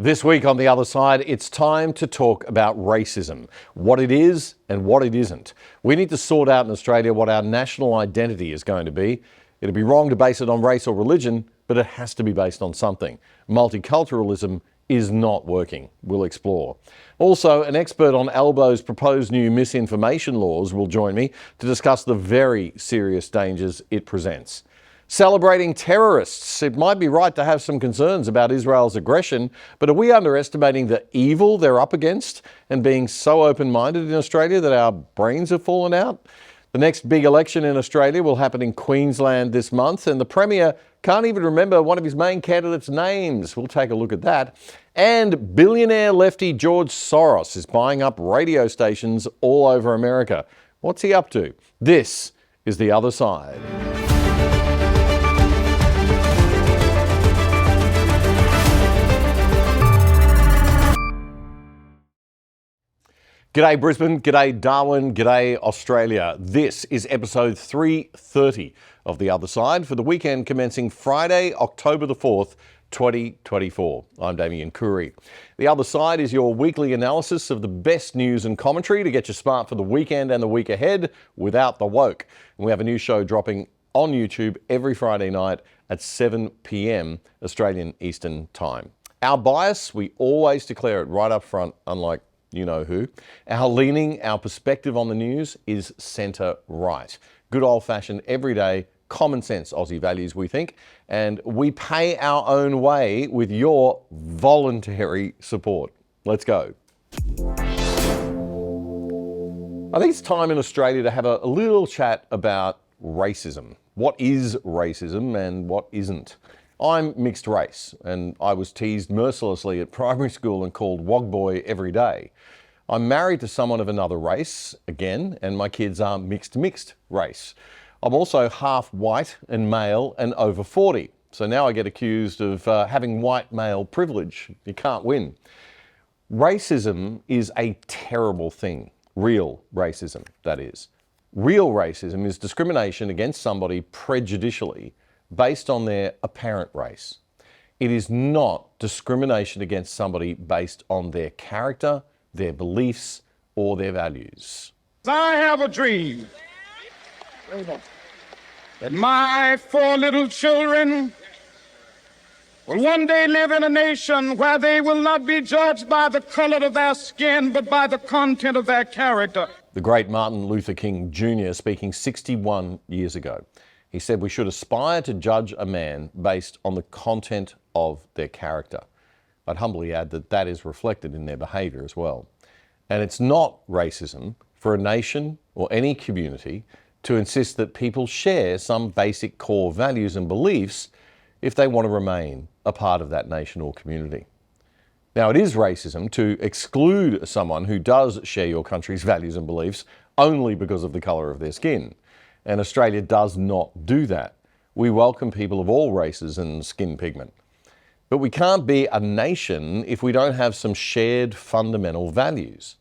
This week on The Other Side, it's time to talk about racism, what it is and what it isn't. We need to sort out in Australia what our national identity is going to be. It'd be wrong to base it on race or religion, but it has to be based on something. Multiculturalism is not working. We'll explore. Also, an expert on Albo's proposed new misinformation laws will join me to discuss the very serious dangers it presents. Celebrating terrorists. It might be right to have some concerns about Israel's aggression, but are we underestimating the evil they're up against and being so open-minded in Australia that our brains have fallen out? The next big election in Australia will happen in Queensland this month, and the Premier can't even remember one of his main candidates' names. We'll take a look at that. And billionaire lefty George Soros is buying up radio stations all over America. What's he up to? This is The Other Side. G'day Brisbane, g'day Darwin, g'day Australia. This is episode 330 of The Other Side for the weekend commencing Friday, October the 4th, 2024. I'm Damien Curry. The Other Side is your weekly analysis of the best news and commentary to get you smart for the weekend and the week ahead without the woke. And we have a new show dropping on YouTube every Friday night at 7 p.m. Australian Eastern Time. Our bias, we always declare it right up front, unlike you know who. Our leaning, our perspective on the news is centre right. Good old-fashioned, everyday, common sense Aussie values, we think, and we pay our own way with your voluntary support. Let's go. I think it's time in Australia to have a little chat about racism. What is racism and what isn't? I'm mixed race, and I was teased mercilessly at primary school and called Wog Boy every day. I'm married to someone of another race, again, and my kids are mixed race. I'm also half white and male and over 40. So now I get accused of having white male privilege. You can't win. Racism is a terrible thing. Real racism, that is. Real racism is discrimination against somebody prejudicially based on their apparent race. It is not discrimination against somebody based on their character, their beliefs, or their values. I have a dream that my 4 little children will one day live in a nation where they will not be judged by the color of their skin, but by the content of their character. The great Martin Luther King Jr. speaking 61 years ago. He said we should aspire to judge a man based on the content of their character. I'd humbly add that that is reflected in their behaviour as well. And it's not racism for a nation or any community to insist that people share some basic core values and beliefs if they want to remain a part of that nation or community. Now, it is racism to exclude someone who does share your country's values and beliefs only because of the colour of their skin. And Australia does not do that. We welcome people of all races and skin pigment. But we can't be a nation if we don't have some shared fundamental values.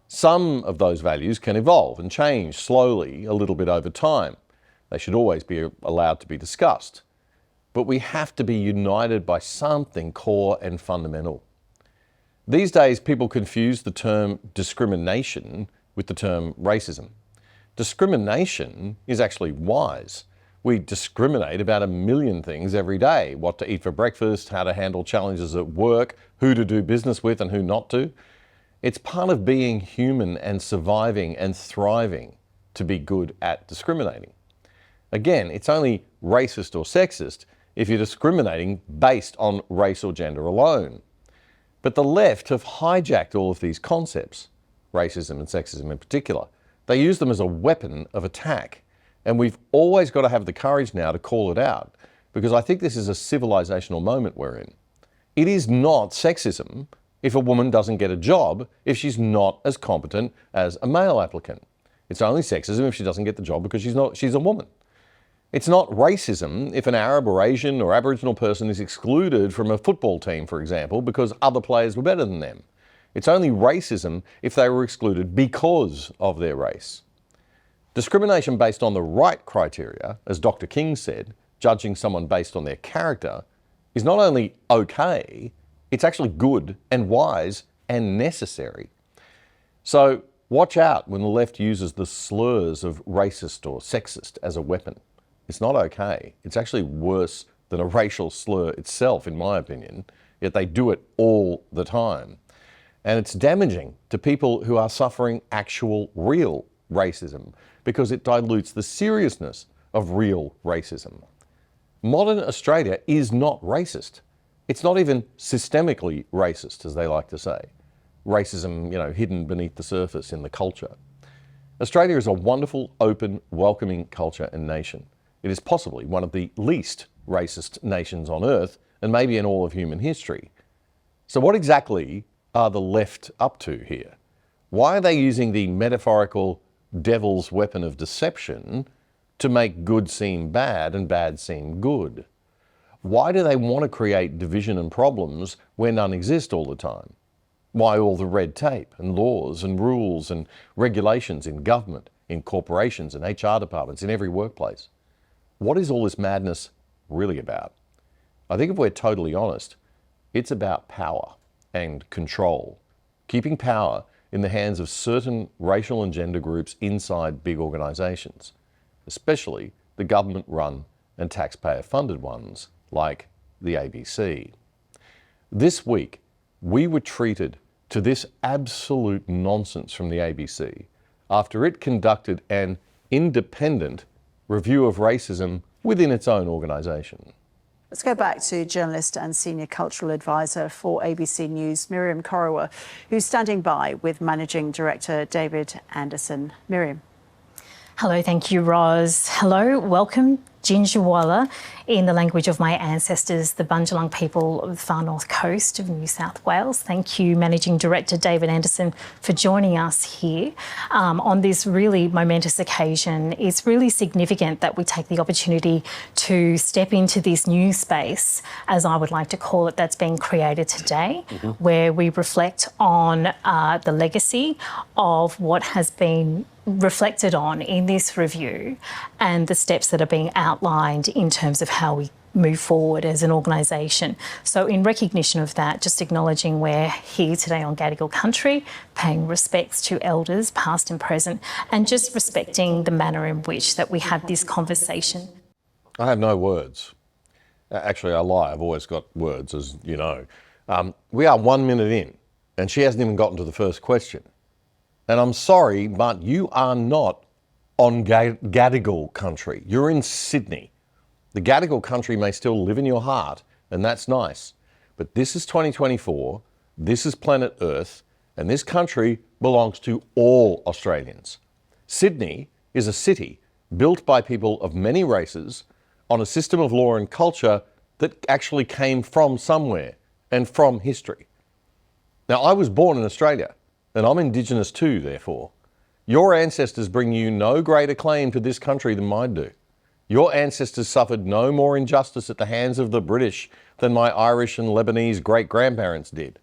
Some of those values can evolve and change slowly a little bit over time. They should always be allowed to be discussed. But we have to be united by something core and fundamental. These days, people confuse the term discrimination with the term racism. Discrimination is actually wise. We discriminate about 1 million things every day. What to eat for breakfast, how to handle challenges at work, who to do business with and who not to. It's part of being human and surviving and thriving to be good at discriminating. Again, it's only racist or sexist if you're discriminating based on race or gender alone. But the left have hijacked all of these concepts, racism and sexism in particular. They use them as a weapon of attack. And we've always got to have the courage now to call it out, because I think this is a civilizational moment we're in. It is not sexism if a woman doesn't get a job if she's not as competent as a male applicant. It's only sexism if she doesn't get the job because she's a woman. It's not racism if an Arab or Asian or Aboriginal person is excluded from a football team, for example, because other players were better than them. It's only racism if they were excluded because of their race. Discrimination based on the right criteria, as Dr. King said, judging someone based on their character, is not only okay, It's actually good and wise and necessary. So watch out when the left uses the slurs of racist or sexist as a weapon. It's not okay. It's actually worse than a racial slur itself, in my opinion, yet they do it all the time. And it's damaging to people who are suffering actual, real racism because it dilutes the seriousness of real racism. Modern Australia is not racist. It's not even systemically racist, as they like to say. Racism, hidden beneath the surface in the culture. Australia is a wonderful, open, welcoming culture and nation. It is possibly one of the least racist nations on earth, and maybe in all of human history. So what exactly are the left up to here? Why are they using the metaphorical devil's weapon of deception to make good seem bad and bad seem good? Why do they want to create division and problems where none exist all the time? Why all the red tape and laws and rules and regulations in government, in corporations and HR departments, in every workplace? What is all this madness really about? I think if we're totally honest, it's about power and control, keeping power in the hands of certain racial and gender groups inside big organisations, especially the government-run and taxpayer-funded ones like the ABC. This week, we were treated to this absolute nonsense from the ABC after it conducted an independent review of racism within its own organisation. Let's go back to journalist and senior cultural advisor for ABC News, Miriam Korowa, who's standing by with Managing Director David Anderson. Miriam. Hello, thank you, Roz. Hello, welcome, Jinjawala, in the language of my ancestors, the Bundjalung people of the far north coast of New South Wales. Thank you, Managing Director David Anderson, for joining us here on this really momentous occasion. It's really significant that we take the opportunity to step into this new space, as I would like to call it, that's been created today, where we reflect on the legacy of what has been reflected on in this review and the steps that are being outlined in terms of how we move forward as an organisation. So in recognition of that, just acknowledging we're here today on Gadigal country, paying respects to elders past and present, and just respecting the manner in which that we have this conversation. I have no words. Actually, I lie. I've always got words, as you know. We are 1 minute in, and she hasn't even gotten to the first question. And I'm sorry, but you are not on Gadigal country. You're in Sydney. The Gadigal country may still live in your heart, and that's nice. But this is 2024, this is planet Earth, and this country belongs to all Australians. Sydney is a city built by people of many races on a system of law and culture that actually came from somewhere and from history. Now, I was born in Australia, and I'm Indigenous too, therefore. Your ancestors bring you no greater claim to this country than mine do. Your ancestors suffered no more injustice at the hands of the British than my Irish and Lebanese great-grandparents did.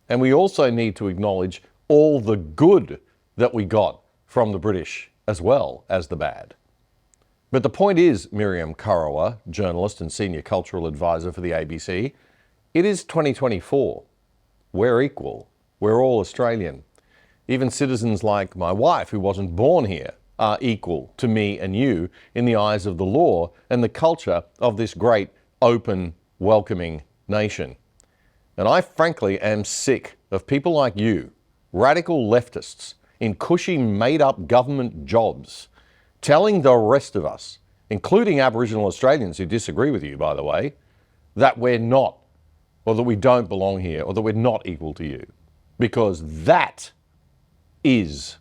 And we also need to acknowledge all the good that we got from the British as well as the bad. But the point is, Miriam Korowa, journalist and senior cultural advisor for the ABC, it is 2024. We're equal. We're all Australian. Even citizens like my wife, who wasn't born here, are equal to me and you in the eyes of the law and the culture of this great, open, welcoming nation. And I frankly am sick of people like you, radical leftists in cushy, made-up government jobs, telling the rest of us, including Aboriginal Australians who disagree with you, by the way, that we're not, or that we don't belong here, or that we're not equal to you. Because that is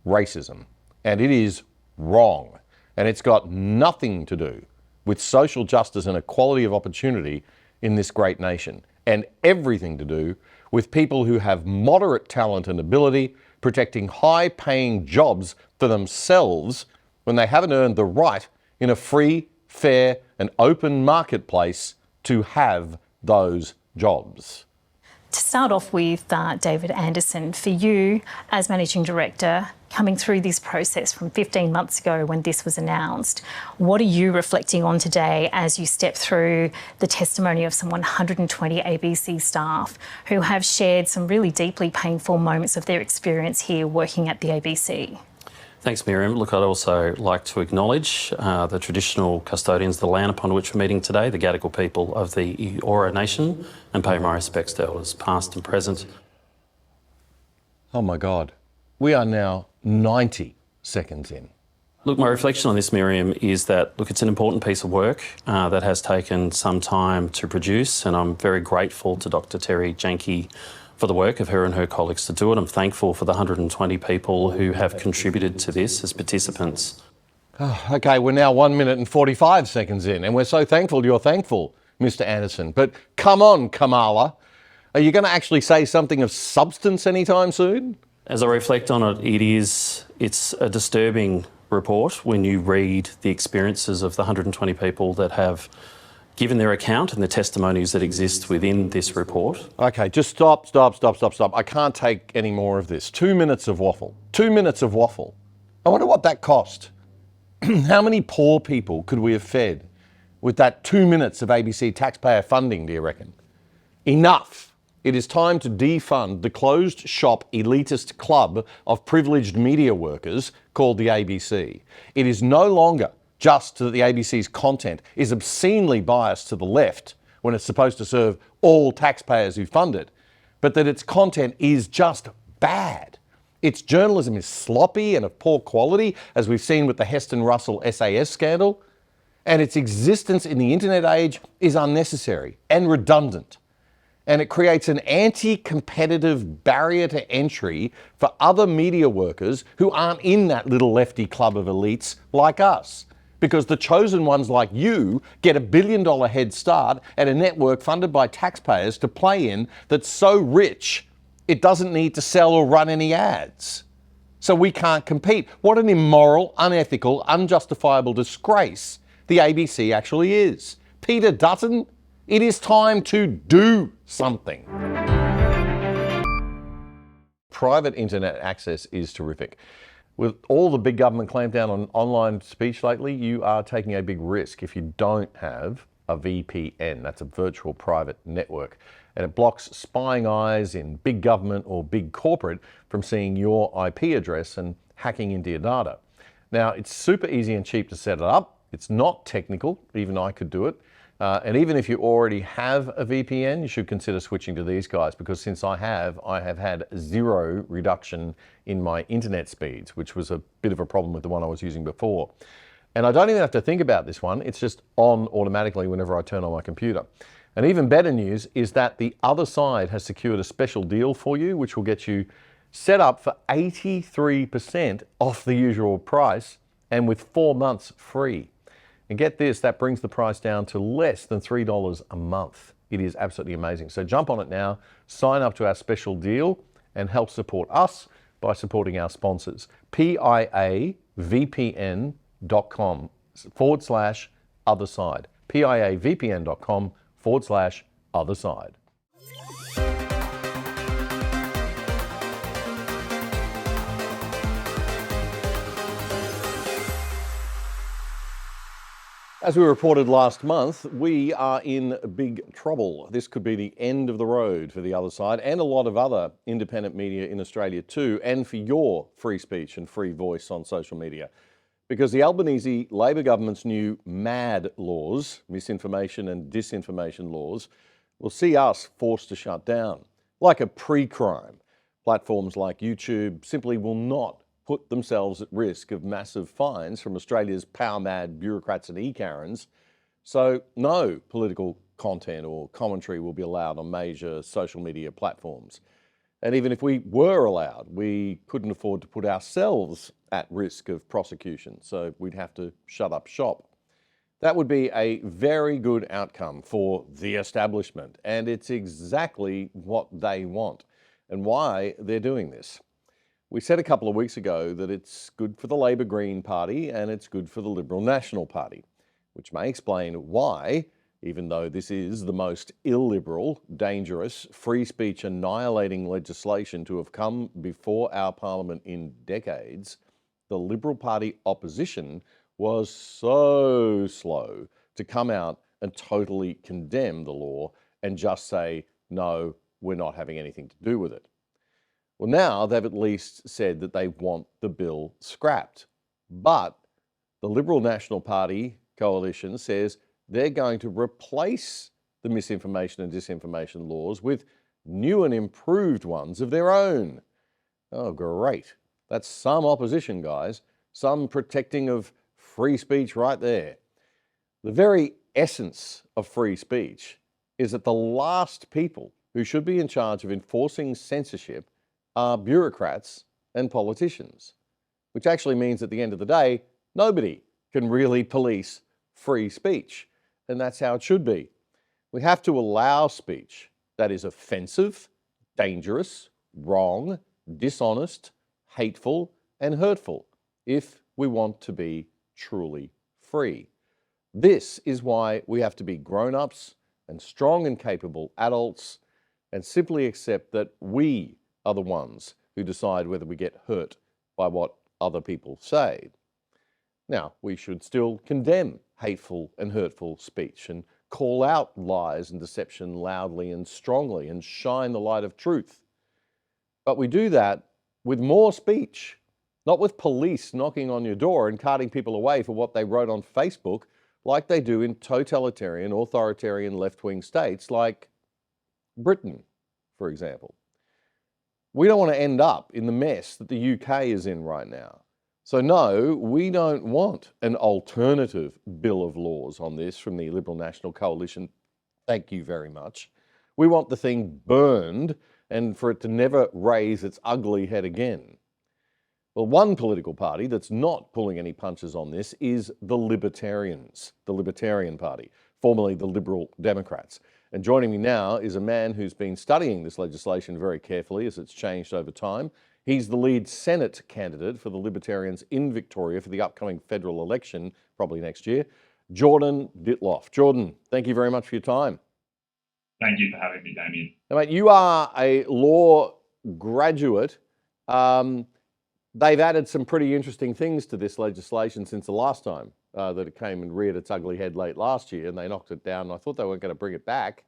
racism, and it is wrong, and it's got nothing to do with social justice and equality of opportunity in this great nation, and everything to do with people who have moderate talent and ability protecting high-paying jobs for themselves when they haven't earned the right in a free, fair and open marketplace to have those jobs. start off with David Anderson. For you, as Managing Director, coming through this process from 15 months ago when this was announced, what are you reflecting on today as you step through the testimony of some 120 ABC staff who have shared some really deeply painful moments of their experience here working at the ABC? Thanks, Miriam. Look, I'd also like to acknowledge the traditional custodians of the land upon which we're meeting today, the Gadigal people of the Eora Nation, and pay my respects to elders past and present. Oh my God. We are now 90 seconds in. Look, my reflection on this, Miriam, is that, look, it's an important piece of work that has taken some time to produce, and I'm very grateful to Dr. Terry Janke for the work of her and her colleagues to do it. I'm thankful for the 120 people who have contributed to this as participants. Oh, okay, we're now 1 minute and 45 seconds in, and we're so thankful you're thankful, Mr. Anderson. But come on, Kamala. Are you going to actually say something of substance anytime soon? As I reflect on it, it's a disturbing report when you read the experiences of the 120 people that have given their account and the testimonies that exist within this report. Okay, just stop. I can't take any more of this. 2 minutes of waffle. 2 minutes of waffle. I wonder what that cost. How many poor people could we have fed with that 2 minutes of ABC taxpayer funding, do you reckon? Enough. It is time to defund the closed shop elitist club of privileged media workers called the ABC. It is no longer just that the ABC's content is obscenely biased to the left when it's supposed to serve all taxpayers who fund it, but that its content is just bad. Its journalism is sloppy and of poor quality, as we've seen with the Heston Russell SAS scandal, and its existence in the internet age is unnecessary and redundant. And it creates an anti-competitive barrier to entry for other media workers who aren't in that little lefty club of elites like us. Because the chosen ones like you get $1 billion head start at a network funded by taxpayers to play in that's so rich it doesn't need to sell or run any ads. So we can't compete. What an immoral, unethical, unjustifiable disgrace the ABC actually is. Peter Dutton, it is time to do something. Private internet access is terrific. With all the big government clampdown on online speech lately, you are taking a big risk if you don't have a VPN. That's a virtual private network. And it blocks spying eyes in big government or big corporate from seeing your IP address and hacking into your data. Now, it's super easy and cheap to set it up. It's not technical. Even I could do it. And even if you already have a VPN, you should consider switching to these guys, because since I have had zero reduction in my internet speeds, which was a bit of a problem with the one I was using before. And I don't even have to think about this one. It's just on automatically whenever I turn on my computer. And even better news is that the other side has secured a special deal for you, which will get you set up for 83% off the usual price and with 4 months free. And get this, that brings the price down to less than $3 a month. It is absolutely amazing. So jump on it now, sign up to our special deal, and help support us by supporting our sponsors. piavpn.com/otherside. piavpn.com/otherside. As we reported last month, we are in big trouble. This could be the end of the road for the other side and a lot of other independent media in Australia too, and for your free speech and free voice on social media. Because the Albanese Labor government's new MAD laws, misinformation and disinformation laws, will see us forced to shut down. Like a pre-crime, platforms like YouTube simply will not put themselves at risk of massive fines from Australia's power-mad bureaucrats and e-Karens. So no political content or commentary will be allowed on major social media platforms. And even if we were allowed, we couldn't afford to put ourselves at risk of prosecution, so we'd have to shut up shop. That would be a very good outcome for the establishment, and it's exactly what they want and why they're doing this. We said a couple of weeks ago that it's good for the Labor Green Party and it's good for the Liberal National Party, which may explain why even though this is the most illiberal, dangerous, free speech annihilating legislation to have come before our parliament in decades, the Liberal Party opposition was so slow to come out and totally condemn the law and just say, no, we're not having anything to do with it. Well, now they've at least said that they want the bill scrapped. But the Liberal National Party coalition says they're going to replace the misinformation and disinformation laws with new and improved ones of their own. Oh, great. That's some opposition, guys. Some protecting of free speech right there. The very essence of free speech is that the last people who should be in charge of enforcing censorship are bureaucrats and politicians, which actually means at the end of the day, nobody can really police free speech. And that's how it should be. We have to allow speech that is offensive, dangerous, wrong, dishonest, hateful, and hurtful if we want to be truly free. This is why we have to be grown-ups and strong and capable adults and simply accept that we are the ones who decide whether we get hurt by what other people say. Now, we should still condemn hateful and hurtful speech and call out lies and deception loudly and strongly and shine the light of truth. But we do that with more speech, not with police knocking on your door and carting people away for what they wrote on Facebook like they do in totalitarian, authoritarian left-wing states like Britain, for example. We don't want to end up in the mess that the UK is in right now. So no, we don't want an alternative bill of laws on this from the Liberal National Coalition. Thank you very much. We want the thing burned and for it to never raise its ugly head again. Well, one political party that's not pulling any punches on this is the Libertarians, the Libertarian Party, formerly the Liberal Democrats. And joining me now is a man who's been studying this legislation very carefully as it's changed over time. He's the lead Senate candidate for the Libertarians in Victoria for the upcoming federal election, probably next year, Jordan Ditloff. Jordan, thank you very much for your time. Thank you for having me, Damien. Now, mate, you are a law graduate. They've added some pretty interesting things to this legislation since the last time that it came and reared its ugly head late last year, and they knocked it down. And I thought they weren't going to bring it back.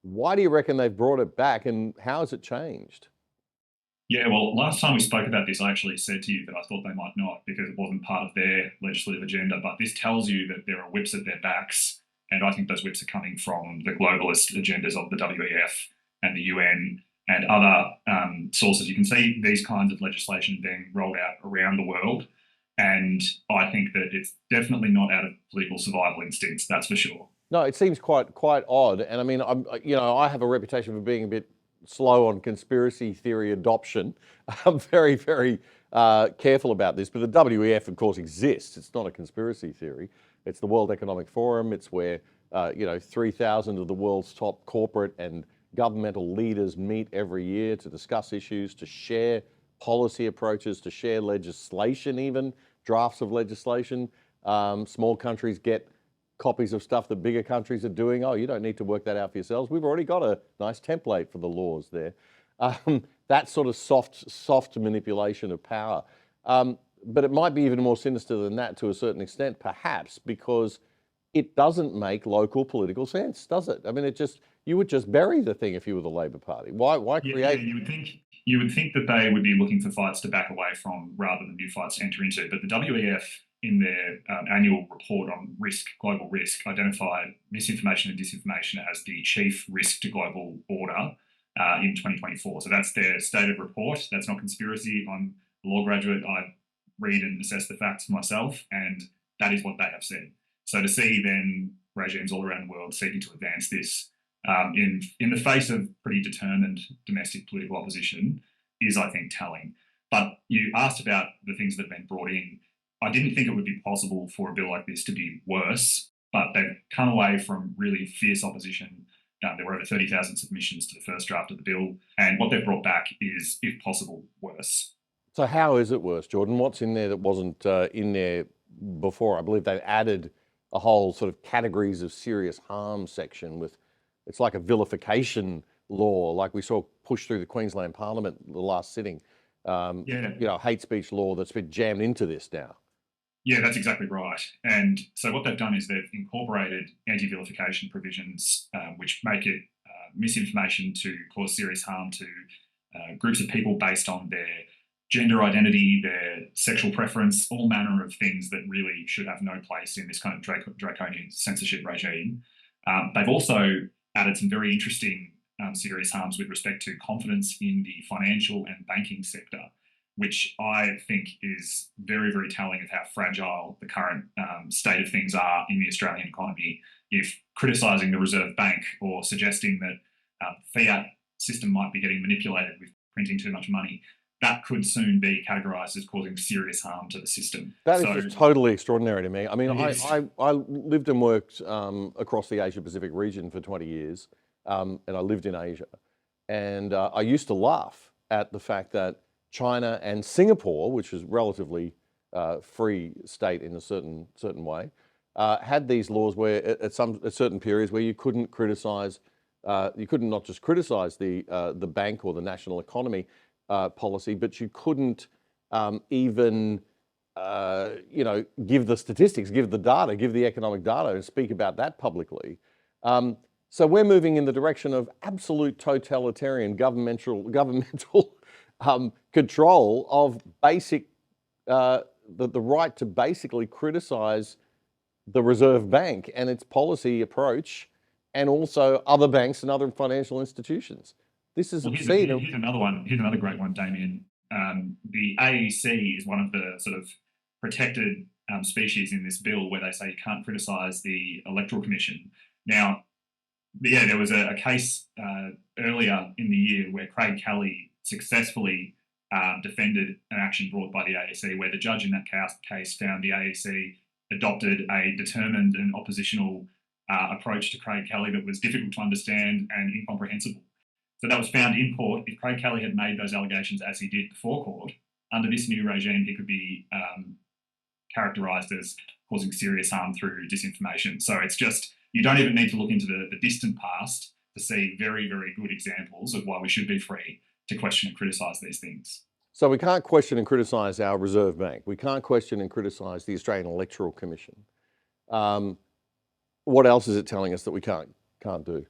Why do you reckon they've brought it back, and how has it changed? Yeah, well, last time we spoke about this, I actually said to you that I thought they might not because it wasn't part of their legislative agenda. But this tells you that there are whips at their backs, and I think those whips are coming from the globalist agendas of the WEF and the UN and other sources. You can see these kinds of legislation being rolled out around the world, and I think that it's definitely not out of political survival instincts, that's for sure. No, it seems quite odd, and I mean, I have a reputation for being a bit slow on conspiracy theory adoption. I'm very, very careful about this, but the WEF, of course, exists. It's not a conspiracy theory. It's the World Economic Forum. It's where 3,000 of the world's top corporate and governmental leaders meet every year to discuss issues, to share policy approaches, to share legislation, even drafts of legislation. Small countries get copies of stuff that bigger countries are doing. Oh, you don't need to work that out for yourselves. We've already got a nice template for the laws there. That sort of soft manipulation of power. But it might be even more sinister than that to a certain extent, perhaps, because it doesn't make local political sense, does it? I mean, you would just bury the thing if you were the Labor Party. Why create? Yeah, you would think that they would be looking for fights to back away from rather than new fights to enter into. But the WEF, in their annual report on global risk, identified misinformation and disinformation as the chief risk to global order in 2024. So that's their stated report. That's not conspiracy. I'm a law graduate. I read and assess the facts myself, and that is what they have said. So to see then regimes all around the world seeking to advance this in the face of pretty determined domestic political opposition is, I think, telling. But you asked about the things that have been brought in. I didn't think it would be possible for a bill like this to be worse, but they've come away from really fierce opposition. There were over 30,000 submissions to the first draft of the bill, and what they've brought back is, if possible, worse. So how is it worse, Jordan? What's in there that wasn't in there before? I believe they've added a whole sort of categories of serious harm section with, it's like a vilification law, like we saw pushed through the Queensland Parliament the last sitting. You know, hate speech law that's been jammed into this now. Yeah, that's exactly right. And so what they've done is they've incorporated anti-vilification provisions, which make it misinformation to cause serious harm to groups of people based on their gender identity, their sexual preference, all manner of things that really should have no place in this kind of draconian censorship regime. They've also added some very interesting serious harms with respect to confidence in the financial and banking sector, which I think is very, very telling of how fragile the current state of things are in the Australian economy. If criticising the Reserve Bank or suggesting that fiat system might be getting manipulated with printing too much money, that could soon be categorised as causing serious harm to the system. That is just totally extraordinary to me. I mean, I lived and worked across the Asia-Pacific region for 20 years, and I lived in Asia. And I used to laugh at the fact that China and Singapore, which is relatively free state in a certain way, had these laws where at certain periods where you couldn't criticise, you couldn't not just criticise the bank or the national economy policy, but you couldn't even you know, give the statistics, give the data, give the economic data, and speak about that publicly. So we're moving in the direction of absolute totalitarian governmental control of basic, the right to basically criticise the Reserve Bank and its policy approach, and also other banks and other financial institutions. This is obscene. Here's another one. Here's another great one, Damien. The AEC is one of the sort of protected species in this bill where they say you can't criticise the Electoral Commission. Now, yeah, there was a case earlier in the year where Craig Kelly successfully defended an action brought by the AEC, where the judge in that case found the AEC adopted a determined and oppositional approach to Craig Kelly that was difficult to understand and incomprehensible. So that was found in court. If Craig Kelly had made those allegations as he did before court, under this new regime, he could be characterised as causing serious harm through disinformation. So it's just, you don't even need to look into the distant past to see very, very good examples of why we should be free to question and criticise these things. So we can't question and criticise our Reserve Bank. We can't question and criticise the Australian Electoral Commission. What else is it telling us that we can't do?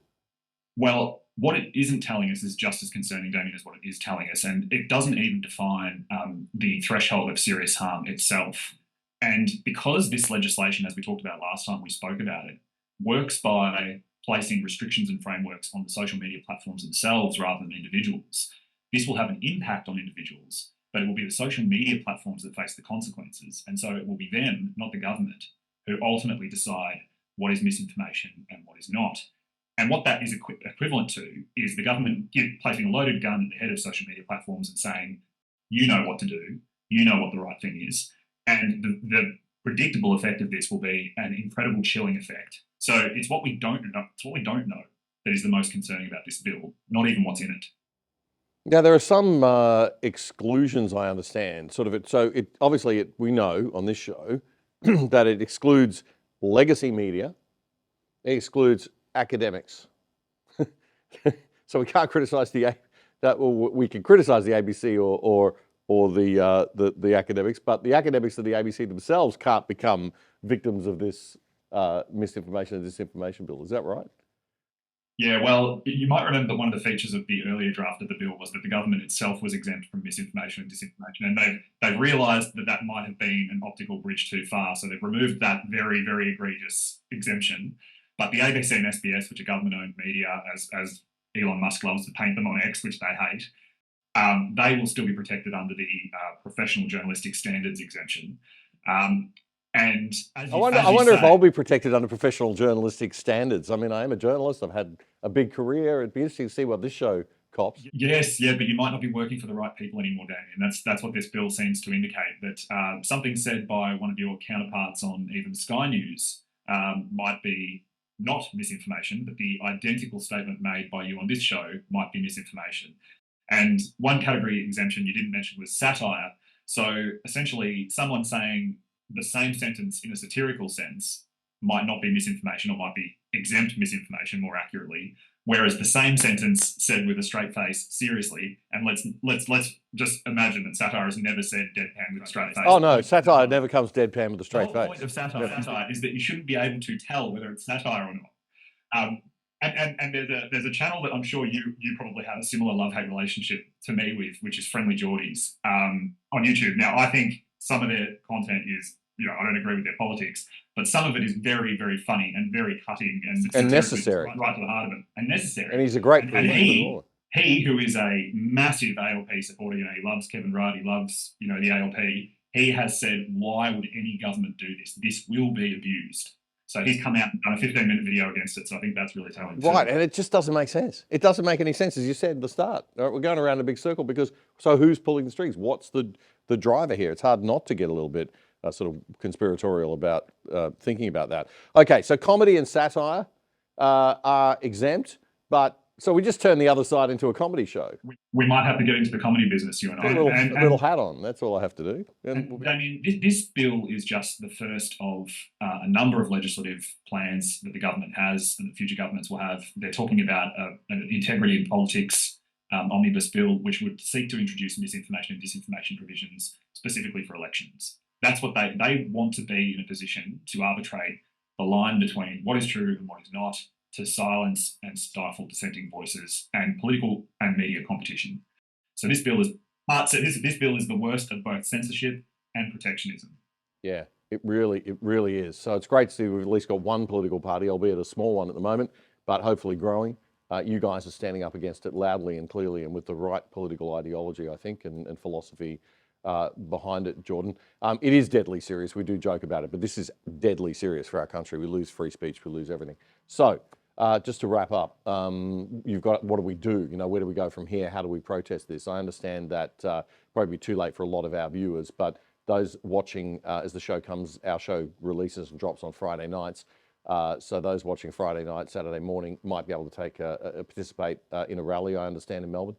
Well, what it isn't telling us is just as concerning, Damien, as what it is telling us. And it doesn't even define the threshold of serious harm itself. And because this legislation, as we talked about last time we spoke about it, works by placing restrictions and frameworks on the social media platforms themselves rather than individuals, this will have an impact on individuals, but it will be the social media platforms that face the consequences. And so it will be them, not the government, who ultimately decide what is misinformation and what is not. And what that is equivalent to is the government placing a loaded gun at the head of social media platforms and saying, you know what to do, you know what the right thing is. And the predictable effect of this will be an incredible chilling effect. So it's what we don't know. It's what we don't know that is the most concerning about this bill, not even what's in it. Now there are some exclusions, I understand. Obviously we know on this show that it excludes legacy media, it excludes academics. So we can't criticise we can criticise the ABC or the academics, but the academics of the ABC themselves can't become victims of this misinformation and disinformation bill. Is that right? Yeah, well, you might remember that one of the features of the earlier draft of the bill was that the government itself was exempt from misinformation and disinformation, and they've realised that that might have been an optical bridge too far, so they've removed that very, very egregious exemption. But the ABC and SBS, which are government-owned media, as Elon Musk loves to paint them on X, which they hate, they will still be protected under the professional journalistic standards exemption. And I wonder if I'll be protected under professional journalistic standards. I mean, I am a journalist. I've had a big career. It'd be interesting to see what this show cops. Yes, yeah, but you might not be working for the right people anymore, Damien. That's what this bill seems to indicate. That something said by one of your counterparts on even Sky News might be not misinformation, but the identical statement made by you on this show might be misinformation. And one category exemption you didn't mention was satire. So essentially, someone saying the same sentence in a satirical sense might not be misinformation or might be exempt misinformation more accurately. Whereas the same sentence said with a straight face, seriously, and let's just imagine that satire has never said deadpan with a straight face. Oh no, satire never comes deadpan with a straight face. The whole point of satire is that you shouldn't be able to tell whether it's satire or not. And there's a channel that I'm sure you probably have a similar love-hate relationship to me with, which is Friendly Geordies on YouTube. Now, I think some of their content is, I don't agree with their politics, but some of it is very, very funny and very cutting and necessary. Right to the heart of it, and necessary. And he's a great and he, who is a massive ALP supporter, he loves Kevin Rudd, he loves, the ALP, he has said, why would any government do this? This will be abused. So he's come out and done a 15-minute video against it. So I think that's really telling. Right, and it just doesn't make sense. It doesn't make any sense, as you said at the start. We're going around a big circle because, so who's pulling the strings? What's the driver here? It's hard not to get a little bit sort of conspiratorial about thinking about that. Okay, so comedy and satire are exempt, but so we just turn the other side into a comedy show. We might have to get into the comedy business, you and I. A little hat on, that's all I have to do. Damien, this bill is just the first of a number of legislative plans that the government has and that future governments will have. They're talking about an integrity in politics omnibus bill, which would seek to introduce misinformation and disinformation provisions specifically for elections. That's what they want, to be in a position to arbitrate the line between what is true and what is not, to silence and stifle dissenting voices and political and media competition. So this bill is the worst of both censorship and protectionism. Yeah, it really is. So it's great to see we've at least got one political party, albeit a small one at the moment, but hopefully growing. You guys are standing up against it loudly and clearly and with the right political ideology, I think, and philosophy behind it, Jordan. It is deadly serious. We do joke about it, but this is deadly serious for our country. We lose free speech, we lose everything. So just to wrap up, you've got, what do we do? Where do we go from here? How do we protest this? I understand that probably too late for a lot of our viewers, but those watching as the show comes, our show releases and drops on Friday nights. So those watching Friday night, Saturday morning might be able to participate in a rally, I understand, in Melbourne.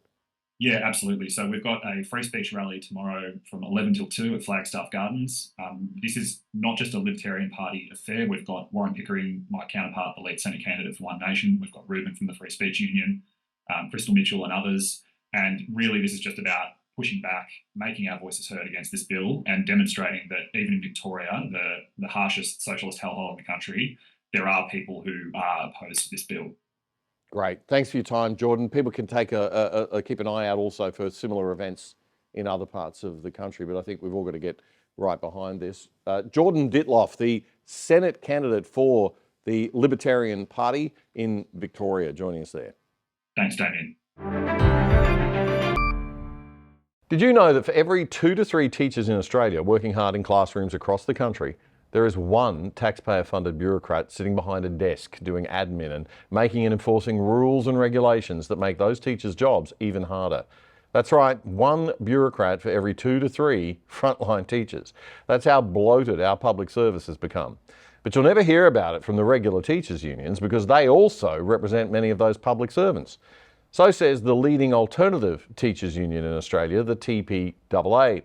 Yeah, absolutely. So we've got a free speech rally tomorrow from 11 till 2 at Flagstaff Gardens. This is not just a Libertarian Party affair. We've got Warren Pickering, my counterpart, the lead Senate candidate for One Nation. We've got Ruben from the Free Speech Union, Crystal Mitchell and others. And really this is just about pushing back, making our voices heard against this bill and demonstrating that even in Victoria, the harshest socialist hellhole in the country, there are people who are opposed to this bill. Great. Thanks for your time, Jordan. People can keep an eye out also for similar events in other parts of the country, but I think we've all got to get right behind this. Jordan Ditloff, the Senate candidate for the Libertarian Party in Victoria, joining us there. Thanks, Damien. Did you know that for every 2 to 3 teachers in Australia working hard in classrooms across the country, there is one taxpayer-funded bureaucrat sitting behind a desk doing admin and making and enforcing rules and regulations that make those teachers' jobs even harder? That's right, one bureaucrat for every 2 to 3 frontline teachers. That's how bloated our public service has become. But you'll never hear about it from the regular teachers' unions because they also represent many of those public servants. So says the leading alternative teachers' union in Australia, the TPAA.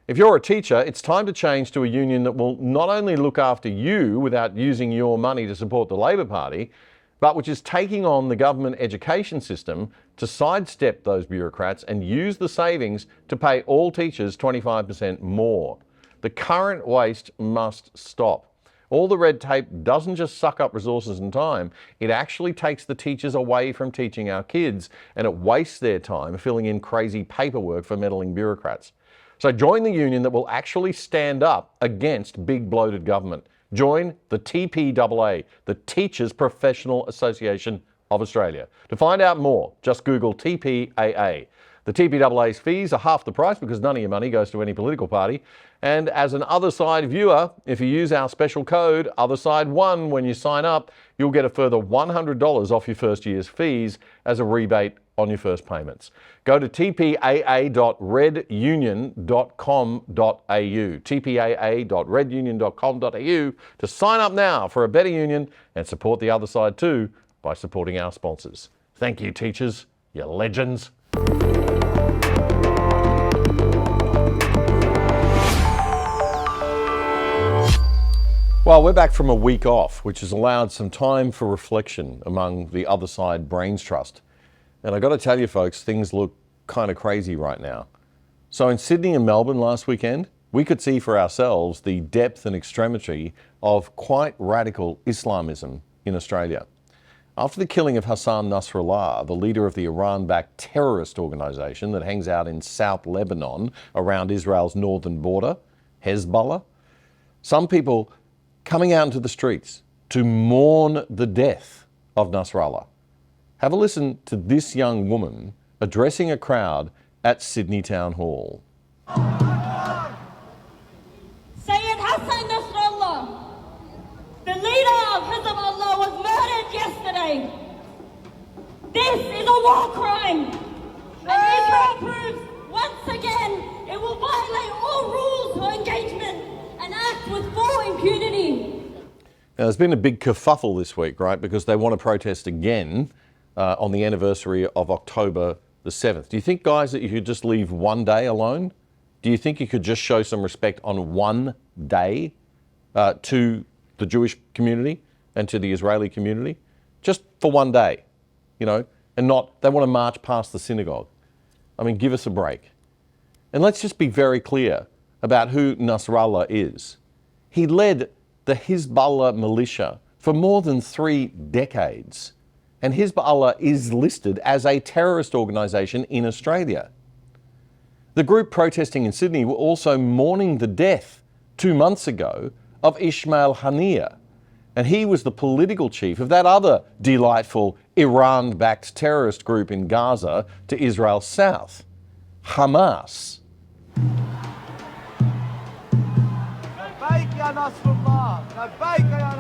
If you're a teacher, it's time to change to a union that will not only look after you without using your money to support the Labor Party, but which is taking on the government education system to sidestep those bureaucrats and use the savings to pay all teachers 25% more. The current waste must stop. All the red tape doesn't just suck up resources and time, it actually takes the teachers away from teaching our kids and it wastes their time filling in crazy paperwork for meddling bureaucrats. So join the union that will actually stand up against big bloated government. Join the TPAA, the Teachers Professional Association of Australia. To find out more, just Google TPAA. The TPAA's fees are half the price because none of your money goes to any political party. And as an Other Side viewer, if you use our special code OTHERSIDE1 when you sign up, you'll get a further $100 off your first year's fees as a rebate on your first payments. Go to tpaa.redunion.com.au, tpaa.redunion.com.au to sign up now for a better union and support the Other Side too by supporting our sponsors. Thank you, teachers, you legends. Well, we're back from a week off, which has allowed some time for reflection among the Other Side Brains Trust. And I got to tell you folks, things look kind of crazy right now. So in Sydney and Melbourne last weekend, we could see for ourselves the depth and extremity of quite radical Islamism in Australia. After the killing of Hassan Nasrallah, the leader of the Iran-backed terrorist organisation that hangs out in South Lebanon around Israel's northern border, Hezbollah, some people coming out into the streets to mourn the death of Nasrallah. Have a listen to this young woman addressing a crowd at Sydney Town Hall. Sayyid Hassan Nasrallah, the leader of Hezbollah, was murdered yesterday. This is a war crime. And Israel proves once again it will violate all rules for engagement and act with full impunity. Now, there's been a big kerfuffle this week, right? Because they want to protest again on the anniversary of October the 7th. Do you think, guys, that you could just leave one day alone? Do you think you could just show some respect on one day to the Jewish community and to the Israeli community? Just for one day, you know, and not, they want to march past the synagogue. I mean, give us a break. And let's just be very clear about who Nasrallah is. He led the Hezbollah militia for more than 3 decades. And Hezbollah is listed as a terrorist organisation in Australia. The group protesting in Sydney were also mourning the death 2 months ago of Ismail Haniyeh. And he was the political chief of that other delightful Iran-backed terrorist group in Gaza to Israel's south, Hamas.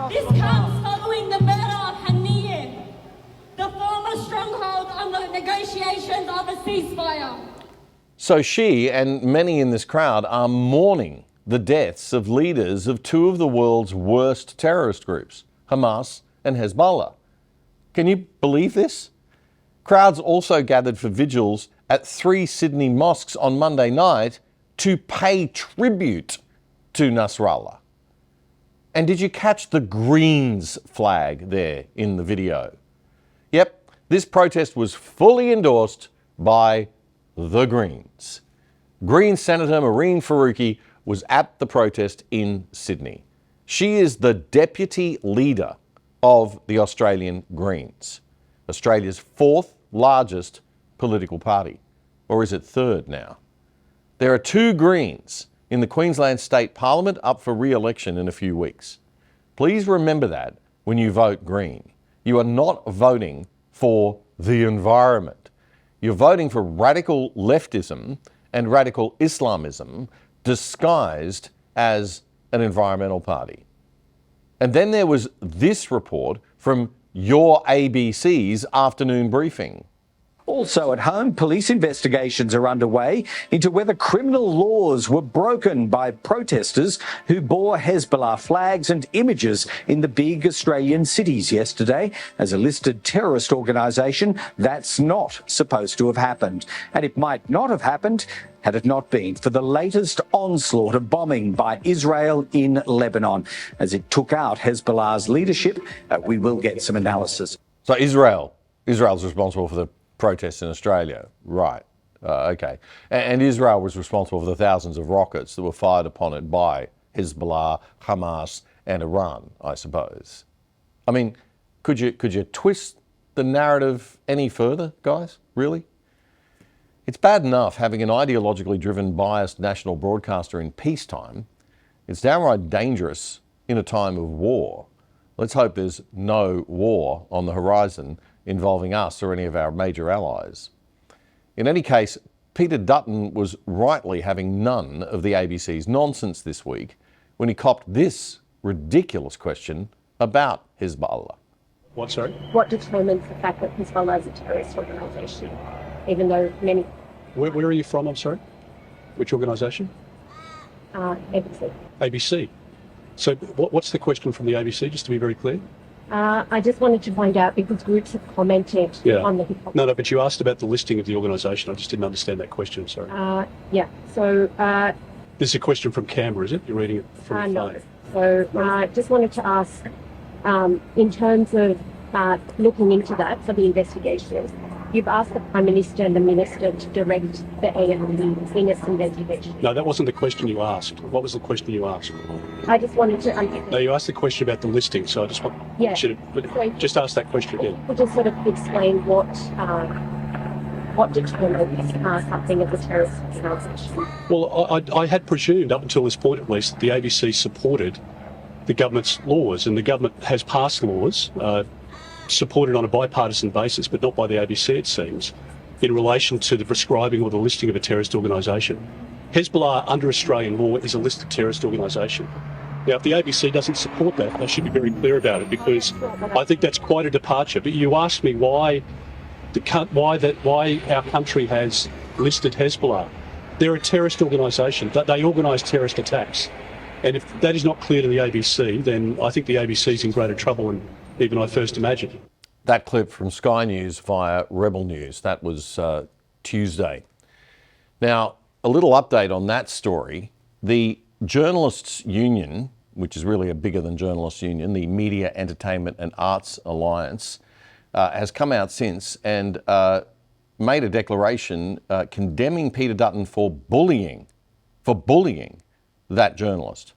This comes following the murder of Haniyeh, the former stronghold on the negotiations of a ceasefire. So she and many in this crowd are mourning the deaths of leaders of 2 of the world's worst terrorist groups, Hamas and Hezbollah. Can you believe this? Crowds also gathered for vigils at 3 Sydney mosques on Monday night to pay tribute to Nasrallah. And did you catch the Greens flag there in the video? Yep, this protest was fully endorsed by the Greens. Green Senator Mehreen Faruqi was at the protest in Sydney. She is the deputy leader of the Australian Greens, Australia's 4th largest political party. Or is it 3rd now? There are 2 Greens in the Queensland State Parliament up for re-election in a few weeks. Please remember that when you vote Green. You are not voting for the environment. You're voting for radical leftism and radical Islamism disguised as an environmental party. And then there was this report from your ABC's afternoon briefing. Also at home, police investigations are underway into whether criminal laws were broken by protesters who bore Hezbollah flags and images in the big Australian cities yesterday. As a listed terrorist organisation, that's not supposed to have happened. And it might not have happened had it not been for the latest onslaught of bombing by Israel in Lebanon. As it took out Hezbollah's leadership, we will get some analysis. So Israel's responsible for the protests in Australia, right? Okay. And Israel was responsible for the thousands of rockets that were fired upon it by Hezbollah, Hamas, and Iran, I suppose. I mean, could you twist the narrative any further, guys? Really? It's bad enough having an ideologically driven, biased national broadcaster in peacetime. It's downright dangerous in a time of war. Let's hope there's no war on the horizon involving us or any of our major allies. In any case, Peter Dutton was rightly having none of the ABC's nonsense this week when he copped this ridiculous question about Hezbollah. What, sorry? What determines the fact that Hezbollah is a terrorist organisation, even though many... Where are you from, I'm sorry? Which organisation? ABC. ABC. So what's the question from the ABC, just to be very clear? I just wanted to find out because groups have commented on the hip hop. No, but you asked about the listing of the organisation. I just didn't understand that question, sorry. Yeah, so... This is a question from Canberra, is it? You're reading it from the no, phone? So I just wanted to ask, in terms of looking into that for the investigation, you've asked the Prime Minister and the Minister to direct the AFB in its investigation. No, that wasn't the question you asked. What was the question you asked? I just wanted to... No, you asked the question about the listing, so I just want Yeah. you to just ask that question again. Could you sort of explain what determines something as a terrorist organisation? Well, I had presumed, up until this point at least, that the ABC supported the government's laws, and the government has passed laws supported on a bipartisan basis, but not by the ABC, it seems, in relation to the prescribing or the listing of a terrorist organisation. Hezbollah, under Australian law, is a listed terrorist organisation. Now, if the ABC doesn't support that, they should be very clear about it, because I think that's quite a departure. But you asked me why our country has listed Hezbollah. They're a terrorist organisation. They organise terrorist attacks. And if that is not clear to the ABC, then I think the ABC is in greater trouble than even I first imagined. That clip from Sky News via Rebel News, that was Tuesday. Now, a little update on that story. The Journalists Union, which is really a bigger than Journalists Union, the Media, Entertainment and Arts Alliance, has come out since and made a declaration condemning Peter Dutton for bullying that journalist.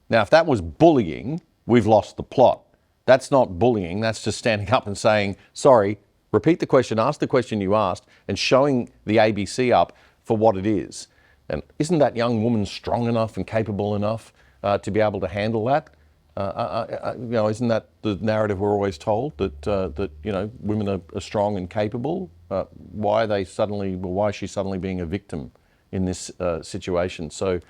Now, if that was bullying, we've lost the plot. That's not bullying, that's just standing up and saying, sorry, repeat the question, ask the question you asked, and showing the ABC up for what it is. And isn't that young woman strong enough and capable enough to be able to handle that? Isn't that the narrative we're always told, that women are strong and capable? Why is she suddenly being a victim in this situation so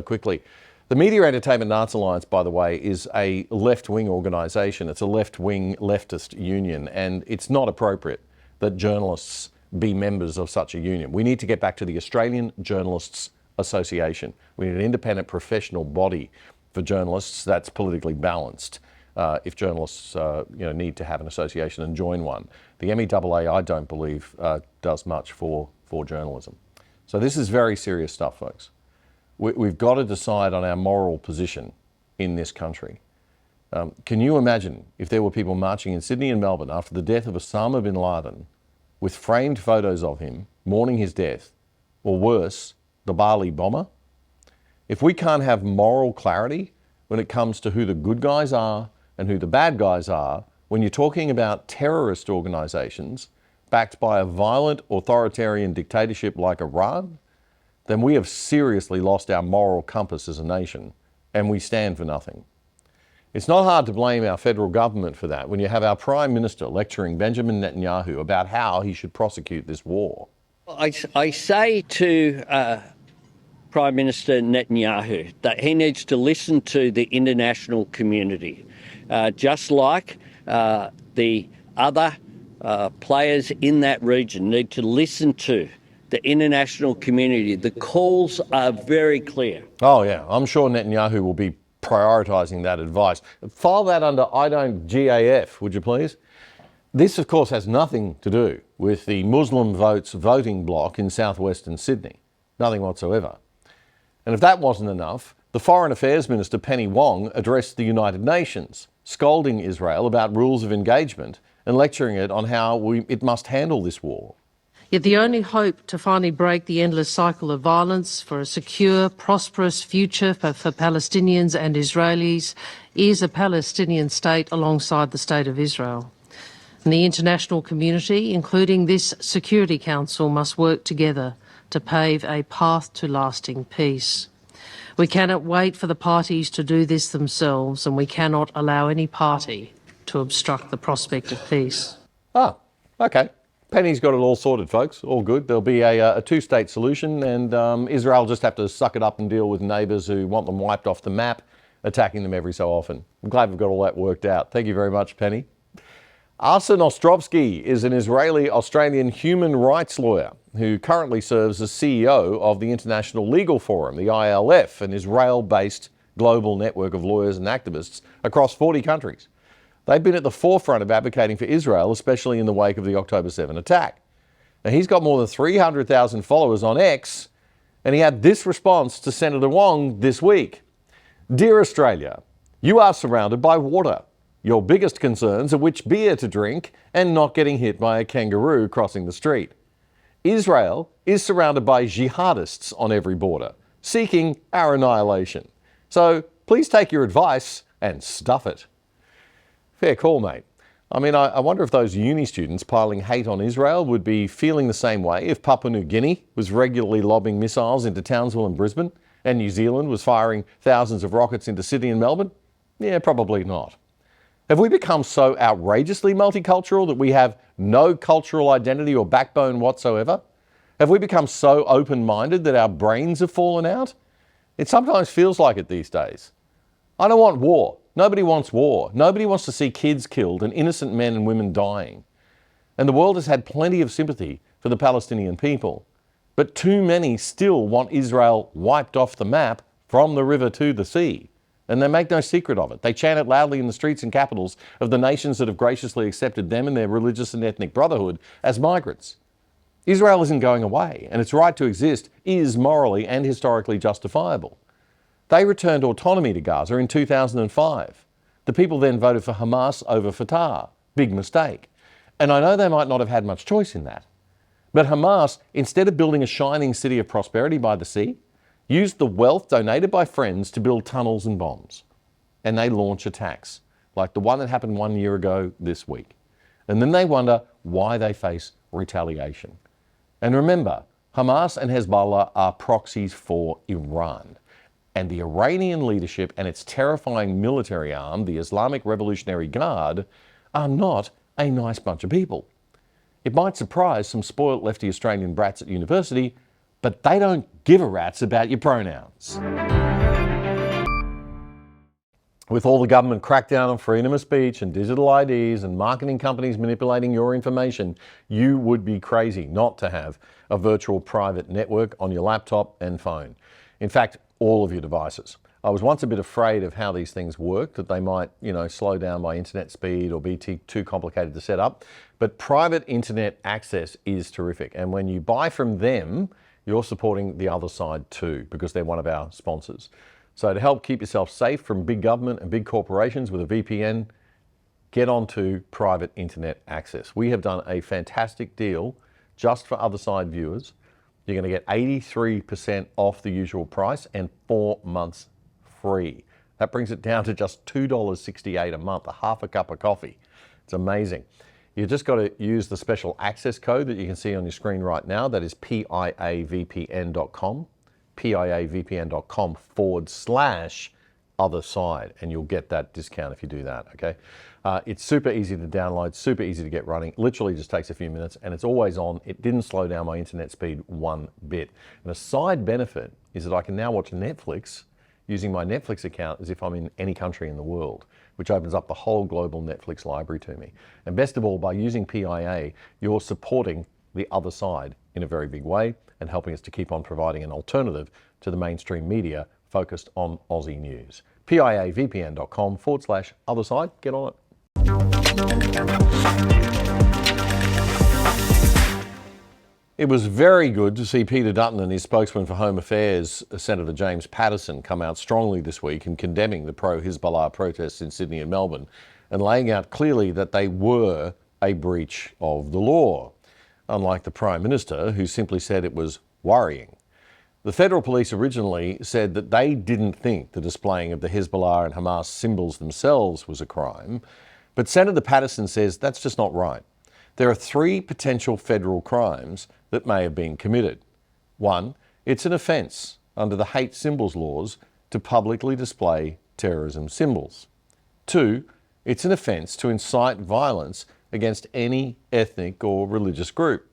quickly? The Media, Entertainment and Arts Alliance, by the way, is a left-wing organisation. It's a left-wing leftist union, and it's not appropriate that journalists be members of such a union. We need to get back to the Australian Journalists Association. We need an independent professional body for journalists that's politically balanced. If journalists need to have an association and join one. The MEAA, I don't believe, does much for journalism. So this is very serious stuff, folks. We've got to decide on our moral position in this country. Can you imagine if there were people marching in Sydney and Melbourne after the death of Osama bin Laden with framed photos of him mourning his death, or worse, the Bali bomber? If we can't have moral clarity when it comes to who the good guys are and who the bad guys are, when you're talking about terrorist organisations backed by a violent authoritarian dictatorship like Iran, then we have seriously lost our moral compass as a nation, and we stand for nothing. It's not hard to blame our federal government for that when you have our Prime Minister lecturing Benjamin Netanyahu about how he should prosecute this war. I say to Prime Minister Netanyahu that he needs to listen to the international community, just like the other players in that region need to listen to the international community. The calls are very clear. Oh yeah, I'm sure Netanyahu will be prioritising that advice. File that under I don't GAF, would you please? This, of course, has nothing to do with the Muslim votes voting bloc in southwestern Sydney. Nothing whatsoever. And if that wasn't enough, the Foreign Affairs Minister Penny Wong addressed the United Nations, scolding Israel about rules of engagement and lecturing it on how it must handle this war. Yet the only hope to finally break the endless cycle of violence for a secure, prosperous future for Palestinians and Israelis is a Palestinian state alongside the State of Israel. And the international community, including this Security Council, must work together to pave a path to lasting peace. We cannot wait for the parties to do this themselves, and we cannot allow any party to obstruct the prospect of peace. Ah, okay. Penny's got it all sorted, folks. All good. There'll be a two-state solution, and Israel just have to suck it up and deal with neighbours who want them wiped off the map, attacking them every so often. I'm glad we've got all that worked out. Thank you very much, Penny. Arsen Ostrovsky is an Israeli-Australian human rights lawyer who currently serves as CEO of the International Legal Forum, the ILF, an Israel-based global network of lawyers and activists across 40 countries. They've been at the forefront of advocating for Israel, especially in the wake of the October 7 attack. Now, he's got more than 300,000 followers on X, and he had this response to Senator Wong this week. Dear Australia, You are surrounded by water. Your biggest concerns are which beer to drink and not getting hit by a kangaroo crossing the street. Israel is surrounded by jihadists on every border, seeking our annihilation. So please take your advice and stuff it. Fair call, mate. I mean, I wonder if those uni students piling hate on Israel would be feeling the same way if Papua New Guinea was regularly lobbing missiles into Townsville and Brisbane, and New Zealand was firing thousands of rockets into Sydney and Melbourne? Yeah, probably not. Have we become so outrageously multicultural that we have no cultural identity or backbone whatsoever? Have we become so open-minded that our brains have fallen out? It sometimes feels like it these days. I don't want war. Nobody wants war. Nobody wants to see kids killed and innocent men and women dying. And the world has had plenty of sympathy for the Palestinian people. But too many still want Israel wiped off the map from the river to the sea. And they make no secret of it. They chant it loudly in the streets and capitals of the nations that have graciously accepted them and their religious and ethnic brotherhood as migrants. Israel isn't going away, and its right to exist is morally and historically justifiable. They returned autonomy to Gaza in 2005. The people then voted for Hamas over Fatah. Big mistake. And I know they might not have had much choice in that. But Hamas, instead of building a shining city of prosperity by the sea, used the wealth donated by friends to build tunnels and bombs. And they launch attacks, like the one that happened 1 year ago this week. And then they wonder why they face retaliation. And remember, Hamas and Hezbollah are proxies for Iran. And the Iranian leadership and its terrifying military arm, the Islamic Revolutionary Guard, are not a nice bunch of people. It might surprise some spoilt lefty Australian brats at university, but they don't give a rat's about your pronouns. With all the government crackdown on freedom of speech and digital IDs and marketing companies manipulating your information, you would be crazy not to have a virtual private network on your laptop and phone. In fact, all of your devices. I was once a bit afraid of how these things work, that they might, slow down my internet speed or be too complicated to set up. But private internet access is terrific. And when you buy from them, you're supporting the other side too, because they're one of our sponsors. So to help keep yourself safe from big government and big corporations with a VPN, get onto private internet access. We have done a fantastic deal just for other side viewers. You're going to get 83% off the usual price and 4 months free. That brings it down to just $2.68 a month, a half a cup of coffee. It's amazing. You just got to use the special access code that you can see on your screen right now. That is piavpn.com, piavpn.com/other side, and you'll get that discount if you do that, okay? It's super easy to download, super easy to get running. Literally just takes a few minutes, and it's always on. It didn't slow down my internet speed one bit. And a side benefit is that I can now watch Netflix using my Netflix account as if I'm in any country in the world, which opens up the whole global Netflix library to me. And best of all, by using PIA, you're supporting the other side in a very big way and helping us to keep on providing an alternative to the mainstream media focused on Aussie news. piavpn.com/other side. Get on it. It was very good to see Peter Dutton and his spokesman for Home Affairs, Senator James Paterson, come out strongly this week in condemning the pro-Hezbollah protests in Sydney and Melbourne and laying out clearly that they were a breach of the law, unlike the Prime Minister, who simply said it was worrying. The federal police originally said that they didn't think the displaying of the Hezbollah and Hamas symbols themselves was a crime, but Senator Paterson says that's just not right. There are 3 potential federal crimes that may have been committed. 1, it's an offence under the hate symbols laws to publicly display terrorism symbols. 2, it's an offence to incite violence against any ethnic or religious group.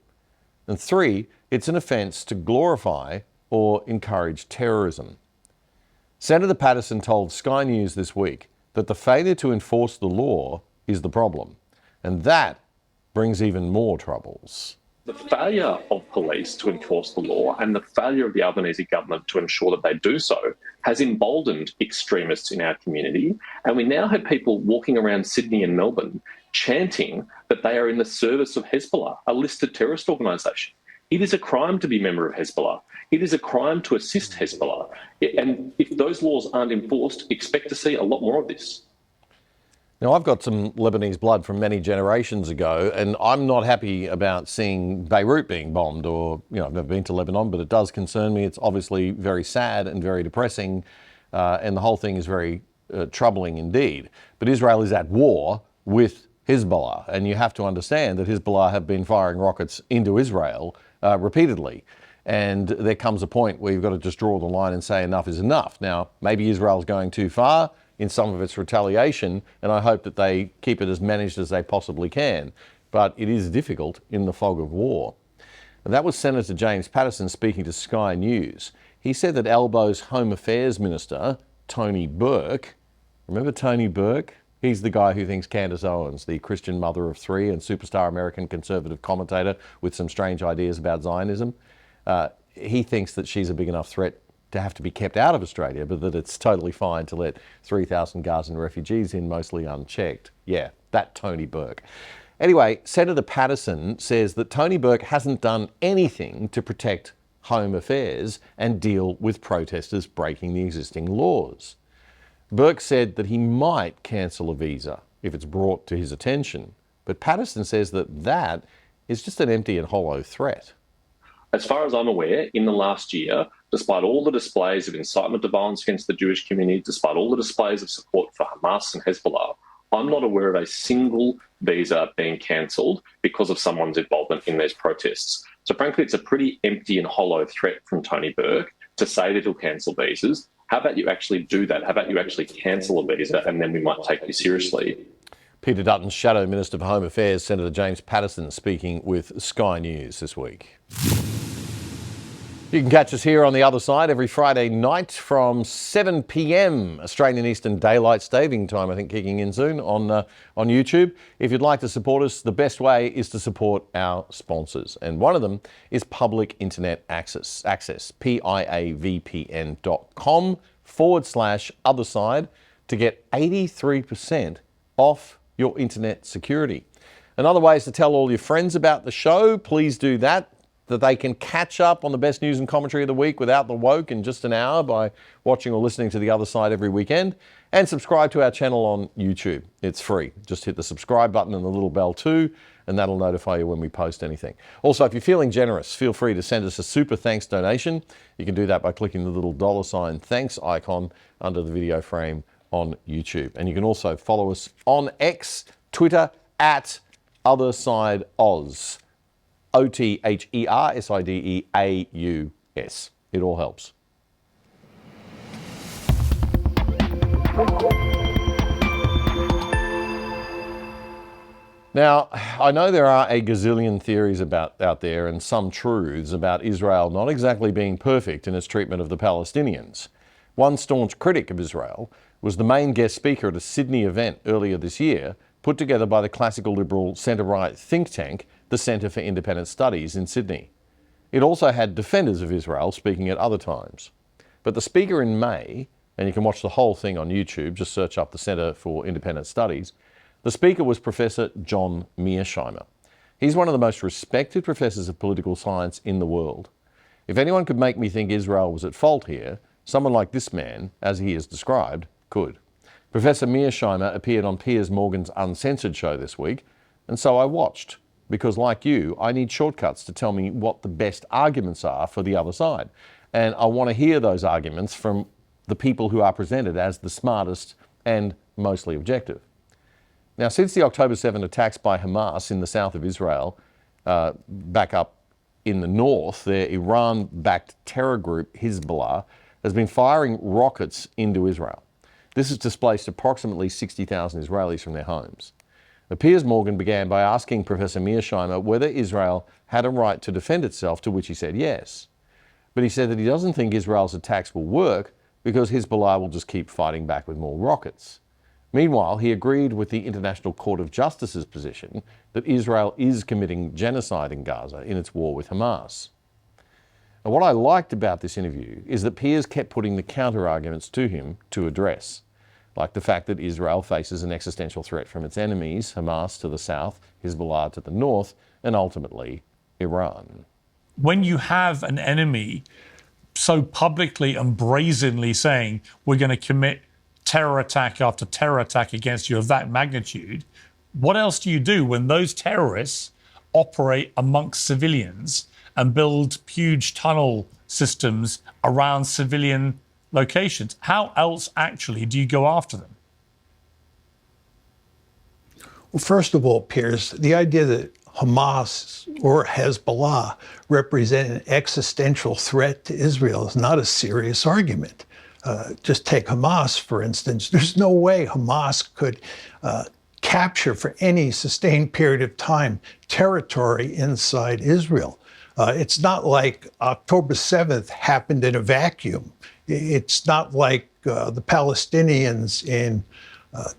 And 3, it's an offence to glorify or encourage terrorism. Senator Paterson told Sky News this week that the failure to enforce the law is the problem, and that brings even more troubles. The failure of police to enforce the law and the failure of the Albanese government to ensure that they do so has emboldened extremists in our community, and we now have people walking around Sydney and Melbourne chanting that they are in the service of Hezbollah, a listed terrorist organisation. It is a crime to be a member of Hezbollah. It is a crime to assist Hezbollah. And if those laws aren't enforced, expect to see a lot more of this. Now, I've got some Lebanese blood from many generations ago, and I'm not happy about seeing Beirut being bombed or, I've never been to Lebanon, but it does concern me. It's obviously very sad and very depressing, and the whole thing is very troubling indeed. But Israel is at war with Hezbollah, and you have to understand that Hezbollah have been firing rockets into Israel repeatedly. And there comes a point where you've got to just draw the line and say enough is enough. Now, maybe Israel's going too far in some of its retaliation, and I hope that they keep it as managed as they possibly can. But it is difficult in the fog of war. And that was Senator James Paterson speaking to Sky News. He said that Albo's Home Affairs Minister, Tony Burke, remember Tony Burke? He's the guy who thinks Candace Owens, the Christian mother of three and superstar American conservative commentator with some strange ideas about Zionism, he thinks that she's a big enough threat to have to be kept out of Australia, but that it's totally fine to let 3,000 Gazan refugees in, mostly unchecked. Yeah, that Tony Burke. Anyway, Senator Paterson says that Tony Burke hasn't done anything to protect Home Affairs and deal with protesters breaking the existing laws. Burke said that he might cancel a visa if it's brought to his attention, but Paterson says that that is just an empty and hollow threat. As far as I'm aware, in the last year, despite all the displays of incitement to violence against the Jewish community, despite all the displays of support for Hamas and Hezbollah, I'm not aware of a single visa being cancelled because of someone's involvement in these protests. So frankly, it's a pretty empty and hollow threat from Tony Burke to say that he'll cancel visas. How about you actually do that? How about you actually cancel a visa, and then we might take you seriously? Peter Dutton's Shadow Minister for Home Affairs, Senator James Paterson, speaking with Sky News this week. You can catch us here on The Other Side every Friday night from 7 p.m. Australian Eastern Daylight Saving Time, I think, kicking in soon on YouTube. If you'd like to support us, the best way is to support our sponsors. And one of them is Public Internet Access, piavpn.com/otherside to get 83% off your internet security. Another way is to tell all your friends about the show. Please do that they can catch up on the best news and commentary of the week without the woke in just an hour by watching or listening to The Other Side every weekend. And subscribe to our channel on YouTube. It's free. Just hit the subscribe button and the little bell too, and that'll notify you when we post anything. Also, if you're feeling generous, feel free to send us a super thanks donation. You can do that by clicking the little $ thanks icon under the video frame on YouTube. And you can also follow us on X, Twitter, at OtherSideAus. OTHERSIDEAUS. It all helps. Now, I know there are a gazillion theories out there and some truths about Israel not exactly being perfect in its treatment of the Palestinians. One staunch critic of Israel was the main guest speaker at a Sydney event earlier this year, put together by the classical liberal centre-right think tank, the Centre for Independent Studies in Sydney. It also had defenders of Israel speaking at other times. But the speaker in May, and you can watch the whole thing on YouTube, just search up the Centre for Independent Studies, the speaker was Professor John Mearsheimer. He's one of the most respected professors of political science in the world. If anyone could make me think Israel was at fault here, someone like this man, as he is described, could. Professor Mearsheimer appeared on Piers Morgan's Uncensored show this week, and so I watched. Because like you, I need shortcuts to tell me what the best arguments are for the other side. And I want to hear those arguments from the people who are presented as the smartest and mostly objective. Now, since the October 7 attacks by Hamas in the south of Israel, back up in the north, their Iran-backed terror group Hezbollah has been firing rockets into Israel. This has displaced approximately 60,000 Israelis from their homes. Piers Morgan began by asking Professor Mearsheimer whether Israel had a right to defend itself, to which he said yes. But he said that he doesn't think Israel's attacks will work because Hezbollah will just keep fighting back with more rockets. Meanwhile, he agreed with the International Court of Justice's position that Israel is committing genocide in Gaza in its war with Hamas. And what I liked about this interview is that Piers kept putting the counter-arguments to him to address, like the fact that Israel faces an existential threat from its enemies, Hamas to the south, Hezbollah to the north, and ultimately Iran. when you have an enemy so publicly and brazenly saying we're going to commit terror attack after terror attack against you of that magnitude, what else do you do when those terrorists operate amongst civilians and build huge tunnel systems around civilian locations? How else actually do you go after them? Well, first of all, Piers, the idea that Hamas or Hezbollah represent an existential threat to Israel is not a serious argument. Just take Hamas, for instance. There's no way Hamas could capture for any sustained period of time territory inside Israel. It's not like October 7th happened in a vacuum. It's not like the Palestinians in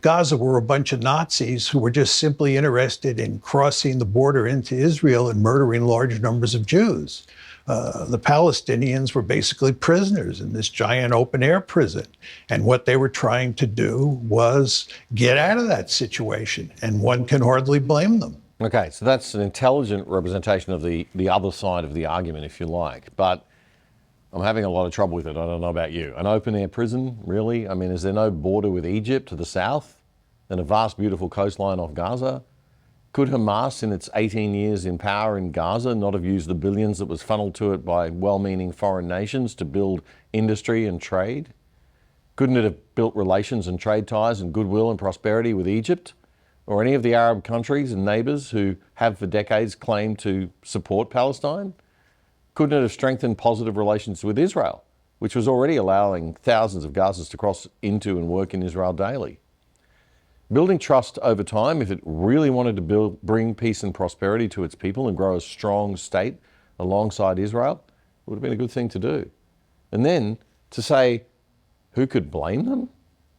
Gaza were a bunch of Nazis who were just simply interested in crossing the border into Israel and murdering large numbers of Jews. The Palestinians were basically prisoners in this giant open-air prison. And what they were trying to do was get out of that situation, and one can hardly blame them. Okay, so that's an intelligent representation of the other side of the argument, if you like. But I'm having a lot of trouble with it. I don't know about you. An open-air prison, really? I mean, is there no border with Egypt to the south and a vast, beautiful coastline off Gaza? Could Hamas, in its 18 years in power in Gaza, not have used the billions that was funneled to it by well-meaning foreign nations to build industry and trade? Couldn't it have built relations and trade ties and goodwill and prosperity with Egypt or any of the Arab countries and neighbours who have for decades claimed to support Palestine? Couldn't it have strengthened positive relations with Israel, which was already allowing thousands of Gazans to cross into and work in Israel daily? Building trust over time, if it really wanted to bring peace and prosperity to its people and grow a strong state alongside Israel, it would have been a good thing to do. And then to say, who could blame them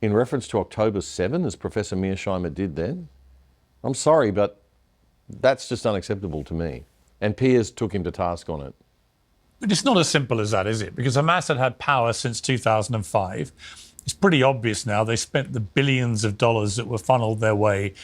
in reference to October 7, as Professor Mearsheimer did then? I'm sorry, but that's just unacceptable to me. And Piers took him to task on it. But it's not as simple as that, is it? Because Hamas had power since 2005. It's pretty obvious now they spent the billions of dollars that were funneled their way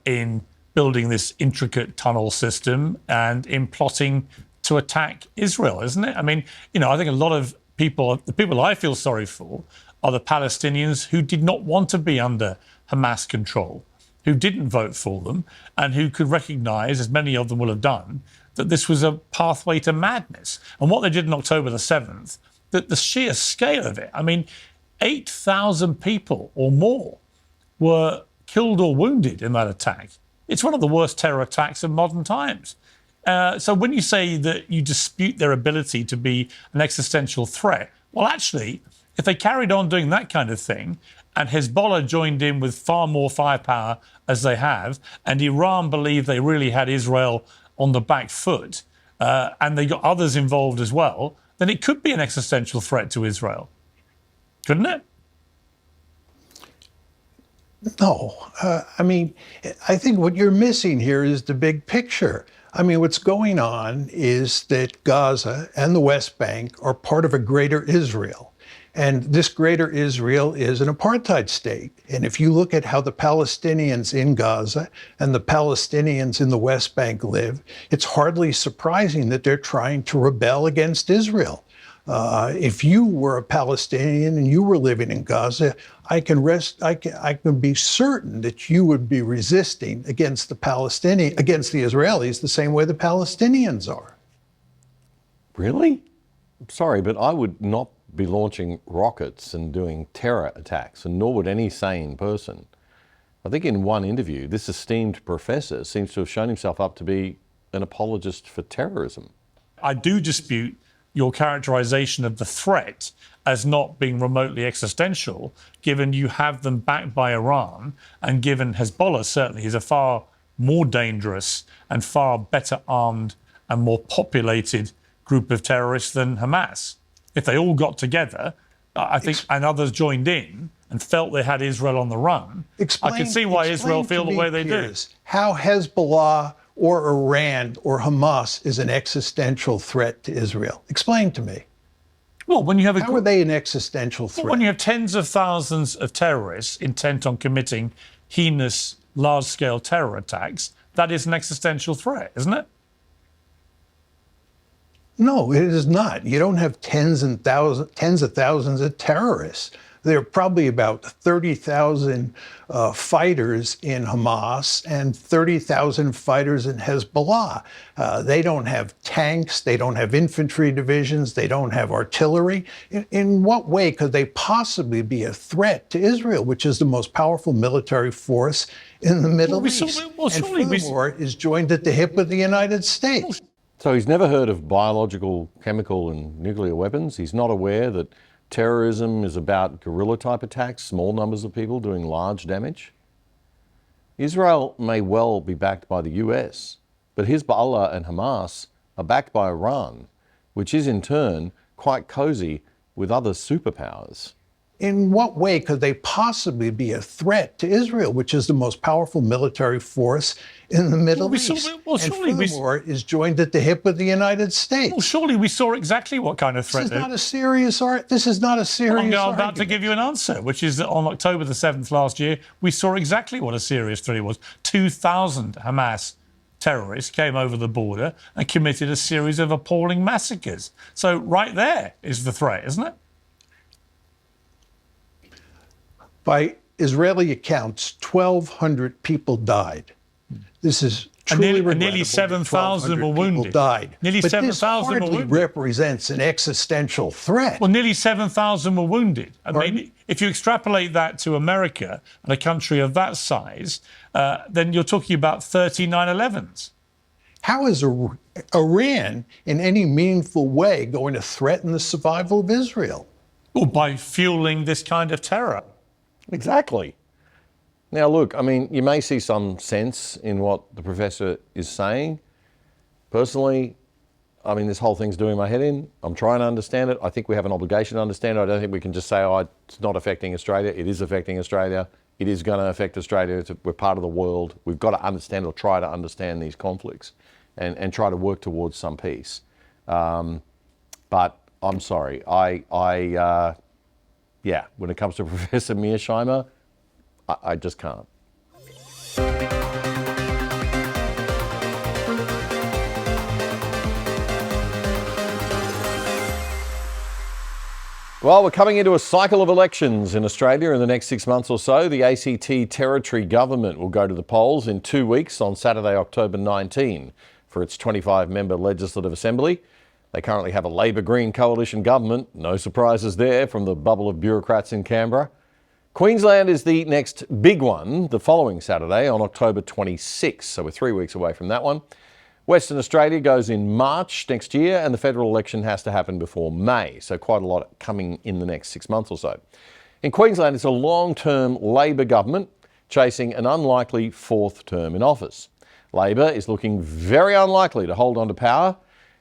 in building this intricate tunnel system and in plotting to attack Israel, isn't it? I mean, I think a lot of people, the people I feel sorry for are the Palestinians who did not want to be under Hamas control, who didn't vote for them, and who could recognise, as many of them will have done, that this was a pathway to madness. And what they did on October the 7th, that the sheer scale of it, I mean, 8,000 people or more were killed or wounded in that attack. It's one of the worst terror attacks of modern times. So when you say that you dispute their ability to be an existential threat, well, actually, if they carried on doing that kind of thing and Hezbollah joined in with far more firepower as they have, and Iran believed they really had Israel on the back foot, and they got others involved as well, then it could be an existential threat to Israel. Couldn't it? No. I mean, I think what you're missing here is the big picture. I mean, what's going on is that Gaza and the West Bank are part of a greater Israel. And this greater Israel is an apartheid state. And if you look at how the Palestinians in Gaza and the Palestinians in the West Bank live, it's hardly surprising that they're trying to rebel against Israel. If you were a Palestinian and you were living in Gaza, I can be certain that you would be resisting against the Israelis the same way the Palestinians are. Really? I'm sorry, but I would not be launching rockets and doing terror attacks, and nor would any sane person. I think in one interview, this esteemed professor seems to have shown himself up to be an apologist for terrorism. I do dispute your characterization of the threat as not being remotely existential, given you have them backed by Iran, and given Hezbollah certainly is a far more dangerous and far better armed and more populated group of terrorists than Hamas. If they all got together, I think, and others joined in and felt they had Israel on the run, I can see why Israel feel the way they do. How Hezbollah or Iran or Hamas is an existential threat to Israel. Explain to me. Well, when you have how are they an existential threat? Well, when you have tens of thousands of terrorists intent on committing heinous, large-scale terror attacks, that is an existential threat, isn't it? No, it is not. You don't have tens of thousands of terrorists. There are probably about 30,000 fighters in Hamas and 30,000 fighters in Hezbollah. They don't have tanks, they don't have infantry divisions, they don't have artillery. In what way could they possibly be a threat to Israel, which is the most powerful military force in the Middle East? And furthermore, is joined at the hip with the United States. So he's never heard of biological, chemical and nuclear weapons. He's not aware that terrorism is about guerrilla-type attacks, small numbers of people doing large damage. Israel may well be backed by the US, but Hezbollah and Hamas are backed by Iran, which is in turn quite cozy with other superpowers. In what way could they possibly be a threat to Israel, which is the most powerful military force in the Middle East? And furthermore, is joined at the hip with the United States. Well, surely we saw exactly what kind of threat. This is not a serious argument. I'm about to give you an answer, which is that on October the 7th last year, we saw exactly what a serious threat it was. 2,000 Hamas terrorists came over the border and committed a series of appalling massacres. So right there is the threat, isn't it? By Israeli accounts, 1,200 people died. This is truly regrettable. Nearly 7,000 were wounded. Died. Nearly 7,000 were wounded. Represents an existential threat. Well, nearly 7,000 were wounded. I mean, if you extrapolate that to America and a country of that size, then you're talking about 30 9/11s. How is Iran in any meaningful way going to threaten the survival of Israel? Well, by fueling this kind of terror. Exactly. Now, look, I mean, you may see some sense in what the professor is saying. Personally, I mean, this whole thing's doing my head in. I'm trying to understand it. I think we have an obligation to understand it. I don't think we can just say, oh, it's not affecting Australia. It is affecting Australia. It is going to affect Australia. We're part of the world. We've got to understand or try to understand these conflicts and try to work towards some peace. But I'm sorry. Yeah, when it comes to Professor Mearsheimer, I just can't. Well, we're coming into a cycle of elections in Australia in the next 6 months or so. The ACT Territory Government will go to the polls in 2 weeks on Saturday, October 19, for its 25-member Legislative Assembly. They currently have a Labor-Green coalition government. No surprises there from the bubble of bureaucrats in Canberra. Queensland is the next big one the following Saturday on October 26, so we're 3 weeks away from that one. Western Australia goes in March next year and the federal election has to happen before May, so quite a lot coming in the next 6 months or so. In Queensland, it's a long-term Labor government chasing an unlikely fourth term in office. Labor is looking very unlikely to hold on to power.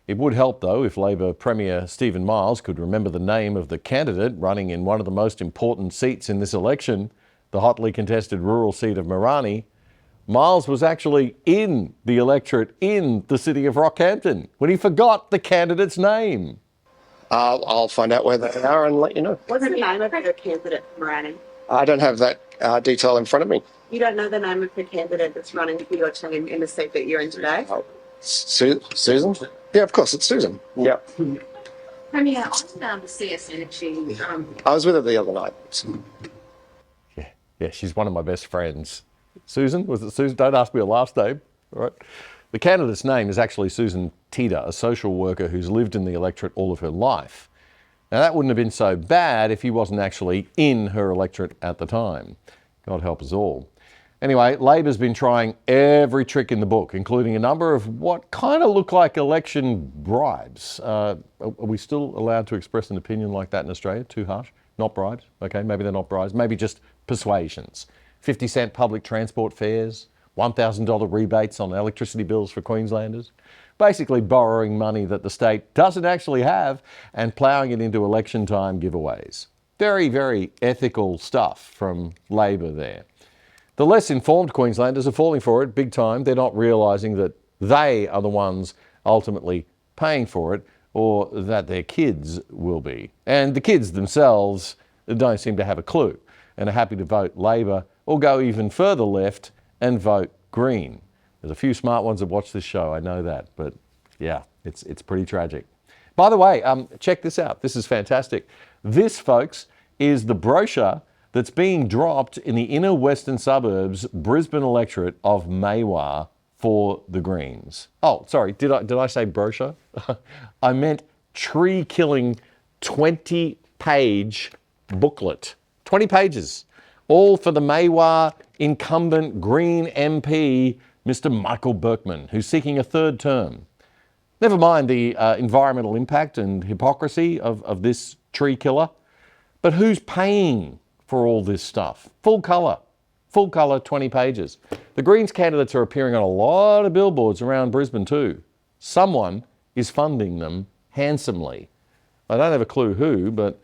It would help, though, if Labor Premier Stephen Miles could remember the name of the candidate running in one of the most important seats in this election, the hotly contested rural seat of Mirani. Miles was actually in the electorate in the city of Rockhampton when he forgot the candidate's name. I'll find out where they are and let you know. What's the name of the candidate, Mirani? I don't have that detail in front of me. You don't know the name of the candidate that's running for your team in the seat that you're in today? Susan? Yeah, of course, it's Susan. Yeah. Premier, I found the CS Energy. I was with her the other night. Yeah, she's one of my best friends. Susan? Was it Susan? Don't ask me her last name. All right. The candidate's name is actually Susan Tida, a social worker who's lived in the electorate all of her life. Now, that wouldn't have been so bad if he wasn't actually in her electorate at the time. God help us all. Anyway, Labor's been trying every trick in the book, including a number of what kind of look like election bribes. Are we still allowed to express an opinion like that in Australia? Too harsh? Not bribes? Okay, maybe they're not bribes. Maybe just persuasions. 50-cent public transport fares, $1,000 rebates on electricity bills for Queenslanders. Basically borrowing money that the state doesn't actually have and ploughing it into election time giveaways. Very, very ethical stuff from Labor there. The less informed Queenslanders are falling for it big time. They're not realising that they are the ones ultimately paying for it, or that their kids will be. And the kids themselves don't seem to have a clue and are happy to vote Labor or go even further left and vote Green. There's a few smart ones that watch this show, I know that, but yeah, it's pretty tragic. By the way, check this out. This is fantastic. This, folks, is the brochure that's being dropped in the inner western suburbs, Brisbane electorate of Maiwar for the Greens. Oh, sorry, did I say brochure? I meant tree-killing 20-page booklet. 20 pages, all for the Maiwar incumbent Green MP, Mr. Michael Berkman, who's seeking a third term. Never mind the environmental impact and hypocrisy of this tree killer, but who's paying for all this stuff? Full colour, 20 pages. The Greens candidates are appearing on a lot of billboards around Brisbane too. Someone is funding them handsomely. I don't have a clue who, but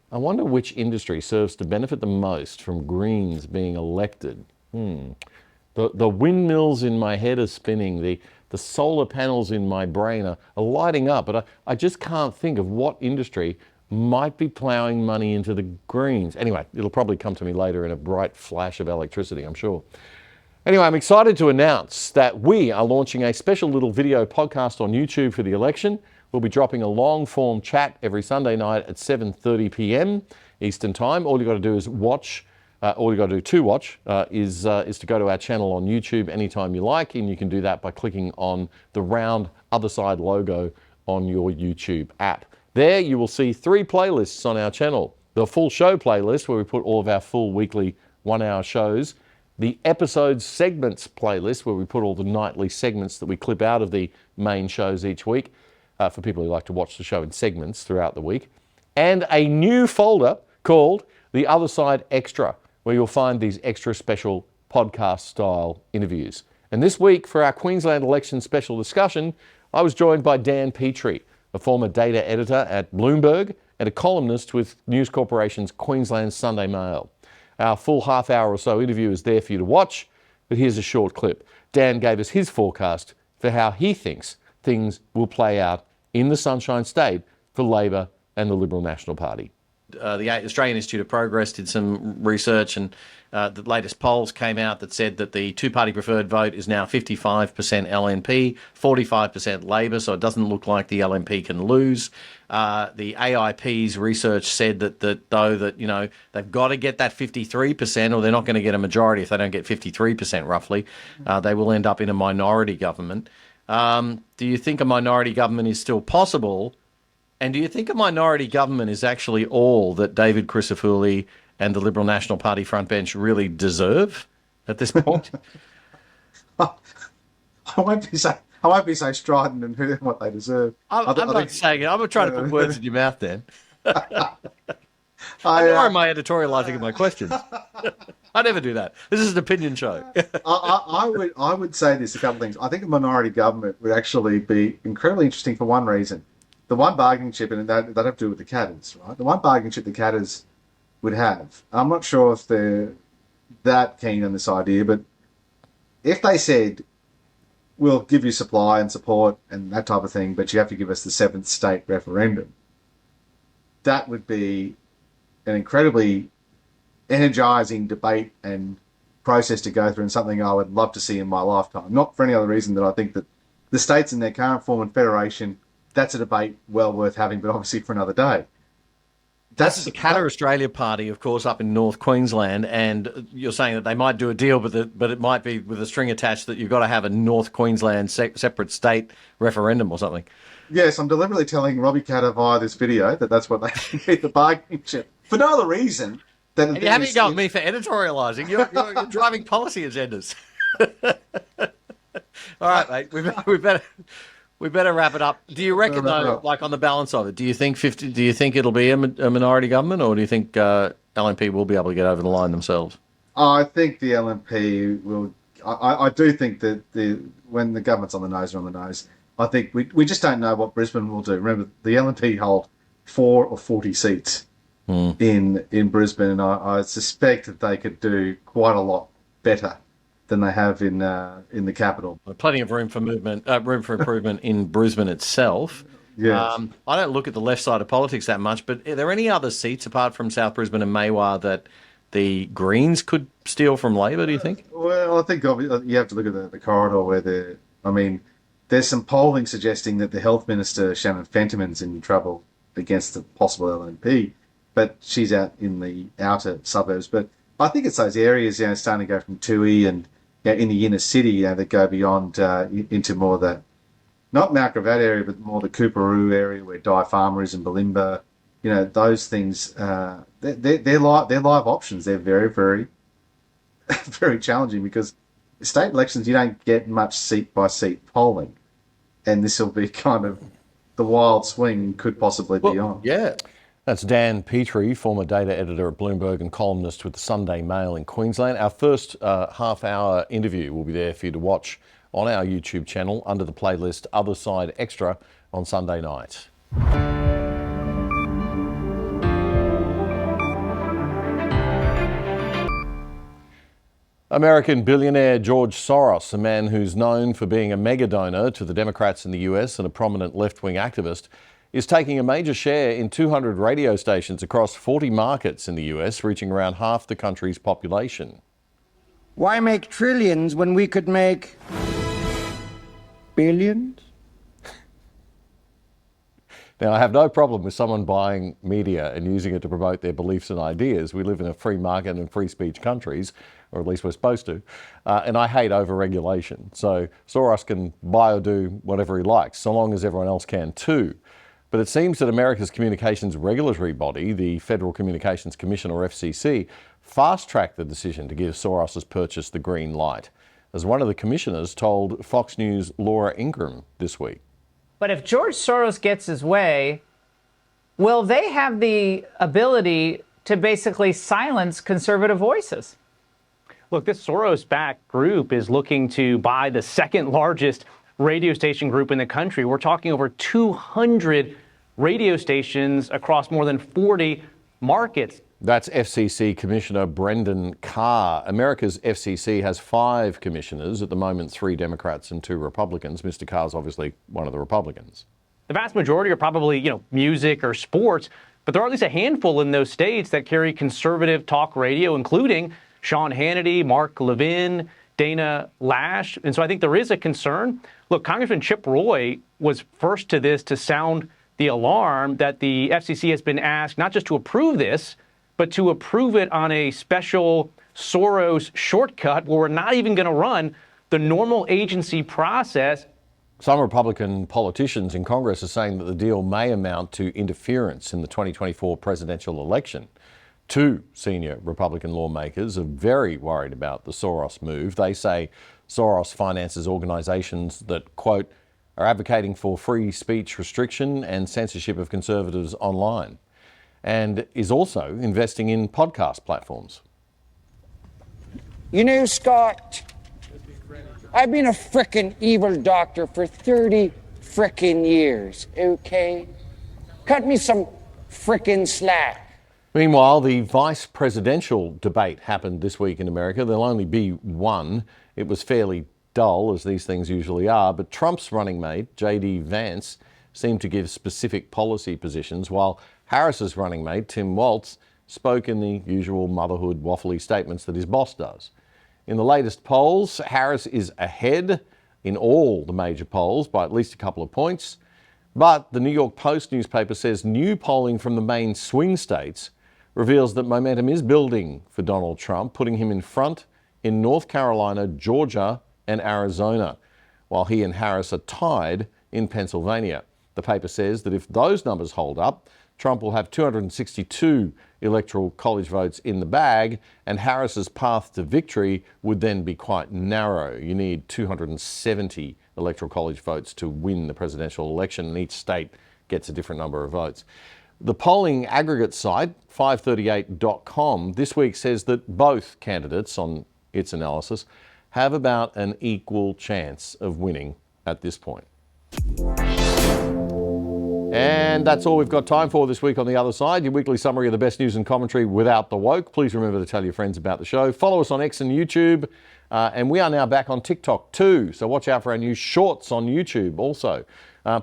I wonder which industry serves to benefit the most from Greens being elected. The windmills in my head are spinning. The solar panels in my brain are lighting up, but I just can't think of what industry might be ploughing money into the Greens. Anyway, it'll probably come to me later in a bright flash of electricity, I'm sure. Anyway, I'm excited to announce that we are launching a special little video podcast on YouTube for the election. We'll be dropping a long-form chat every Sunday night at 7:30 p.m. Eastern Time. All you've got to do is watch. All you've got to do to watch is to go to our channel on YouTube anytime you like, and you can do that by clicking on the round other side logo on your YouTube app. There you will see 3 playlists on our channel. The full show playlist, where we put all of our full weekly 1-hour shows. The episode segments playlist, where we put all the nightly segments that we clip out of the main shows each week, for people who like to watch the show in segments throughout the week. And a new folder called The Other Side Extra, where you'll find these extra special podcast-style interviews. And this week, for our Queensland election special discussion, I was joined by Dan Petrie, a former data editor at Bloomberg and a columnist with News Corporation's Queensland Sunday Mail. Our full half-hour or so interview is there for you to watch, but here's a short clip. Dan gave us his forecast for how he thinks things will play out in the Sunshine State for Labor and the Liberal National Party. The Australian Institute of Progress did some research, and the latest polls came out that said that the two-party preferred vote is now 55% LNP, 45% Labor, so it doesn't look like the LNP can lose. The AIP's research said that they've got to get that 53%, or they're not going to get a majority if they don't get 53% roughly. They will end up in a minority government. Do you think a minority government is still possible? And do you think a minority government is actually all that David Crisafulli and the Liberal National Party frontbench really deserve at this point? I won't be so strident in what they deserve. I'm not saying it. I'm not trying to put words in your mouth, then. I know I'm editorialising my questions. I never do that. This is an opinion show. I would say this, a couple of things. I think a minority government would actually be incredibly interesting for one reason. The one bargaining chip, and that have to do with the Catters, right? The one bargaining chip the Catters would have. I'm not sure if they're that keen on this idea, but if they said, we'll give you supply and support and that type of thing, but you have to give us the 7th state referendum, that would be an incredibly energising debate and process to go through, and something I would love to see in my lifetime. Not for any other reason than I think that the states in their current form and federation, that's a debate well worth having, but obviously for another day. That's the Katter Australia Party, of course, up in North Queensland, and you're saying that they might do a deal, but it might be with a string attached that you've got to have a North Queensland separate state referendum or something. Yes, I'm deliberately telling Robbie Katter via this video that that's what they need, the bargaining chip, for no other reason than... You haven't got me for editorialising. You're driving policy agendas. All right, mate, we better wrap it up. Do you reckon, though, like on the balance of it, do you think it'll be a minority government, or do you think LNP will be able to get over the line themselves? I think the LNP will. I do think that when the government's on the nose, they're on the nose. I think we just don't know what Brisbane will do. Remember, the LNP hold 4 or 40 seats in Brisbane, and I suspect that they could do quite a lot better than they have in the capital. Plenty of room for improvement in Brisbane itself. Yes. I don't look at the left side of politics that much, but are there any other seats apart from South Brisbane and Maiwar that the Greens could steal from Labor, do you think? Well, I think you have to look at the corridor where there's some polling suggesting that the health minister, Shannon Fentiman's in trouble against the possible LNP, but she's out in the outer suburbs. But I think it's those areas, starting to go from Toohey and in the inner city, that go beyond into more the, not Mount Gravatt area, but more the Coorparoo area where Di Farmer is and Balimba. Those things, they're live options. They're very, very, very challenging because state elections, you don't get much seat-by-seat polling. And this will be kind of the wild swing could possibly be on. Yeah. That's Dan Petrie, former data editor at Bloomberg and columnist with the Sunday Mail in Queensland. Our first half-hour interview will be there for you to watch on our YouTube channel under the playlist Other Side Extra on Sunday night. American billionaire George Soros, a man who's known for being a mega donor to the Democrats in the US and a prominent left-wing activist, is taking a major share in 200 radio stations across 40 markets in the US, reaching around half the country's population. Why make trillions when we could make billions? Now, I have no problem with someone buying media and using it to promote their beliefs and ideas. We live in a free market and free speech countries, or at least we're supposed to, and I hate over-regulation. So Soros can buy or do whatever he likes, so long as everyone else can too. But it seems that America's communications regulatory body, the Federal Communications Commission, or FCC, fast-tracked the decision to give Soros's purchase the green light, as one of the commissioners told Fox News' Laura Ingraham this week. But if George Soros gets his way, will they have the ability to basically silence conservative voices? Look, this Soros-backed group is looking to buy the second largest radio station group in the country. We're talking over 200 radio stations across more than 40 markets. That's FCC Commissioner Brendan Carr. America's FCC has 5 commissioners, at the moment 3 Democrats and 2 Republicans. Mr. Carr's obviously one of the Republicans. The vast majority are probably, music or sports, but there are at least a handful in those states that carry conservative talk radio, including Sean Hannity, Mark Levin, Dana Lash. And so I think there is a concern. Look, Congressman Chip Roy was first to this to sound the alarm that the FCC has been asked not just to approve this, but to approve it on a special Soros shortcut where we're not even going to run the normal agency process. Some Republican politicians in Congress are saying that the deal may amount to interference in the 2024 presidential election. 2 senior Republican lawmakers are very worried about the Soros move. They say Soros finances organisations that, quote, are advocating for free speech restriction and censorship of conservatives online, and is also investing in podcast platforms. Scott, I've been a frickin' evil doctor for 30 frickin' years, okay? Cut me some frickin' slack. Meanwhile, the vice presidential debate happened this week in America. There'll only be one. It was fairly dull, as these things usually are, but Trump's running mate, J.D. Vance, seemed to give specific policy positions, while Harris's running mate, Tim Walz, spoke in the usual motherhood waffly statements that his boss does. In the latest polls, Harris is ahead in all the major polls by at least a couple of points, but the New York Post newspaper says new polling from the main swing states reveals that momentum is building for Donald Trump, putting him in front in North Carolina, Georgia, and Arizona, while he and Harris are tied in Pennsylvania. The paper says that if those numbers hold up, Trump will have 262 electoral college votes in the bag, and Harris's path to victory would then be quite narrow. You need 270 electoral college votes to win the presidential election, and each state gets a different number of votes. The polling aggregate site, 538.com, this week says that both candidates, on its analysis, have about an equal chance of winning at this point. And that's all we've got time for this week on The Other Side, your weekly summary of the best news and commentary without the woke. Please remember to tell your friends about the show. Follow us on X and YouTube. And we are now back on TikTok too, so watch out for our new shorts on YouTube also.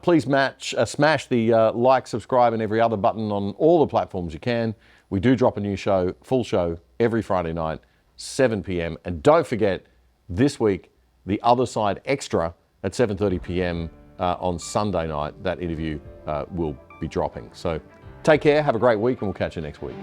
Please smash the like, subscribe and every other button on all the platforms you can. We do drop a new show, full show, every Friday night, 7 p.m. And don't forget, this week, The Other Side Extra at 7:30 p.m. On Sunday night. That interview will be dropping. So take care, have a great week, and we'll catch you next week.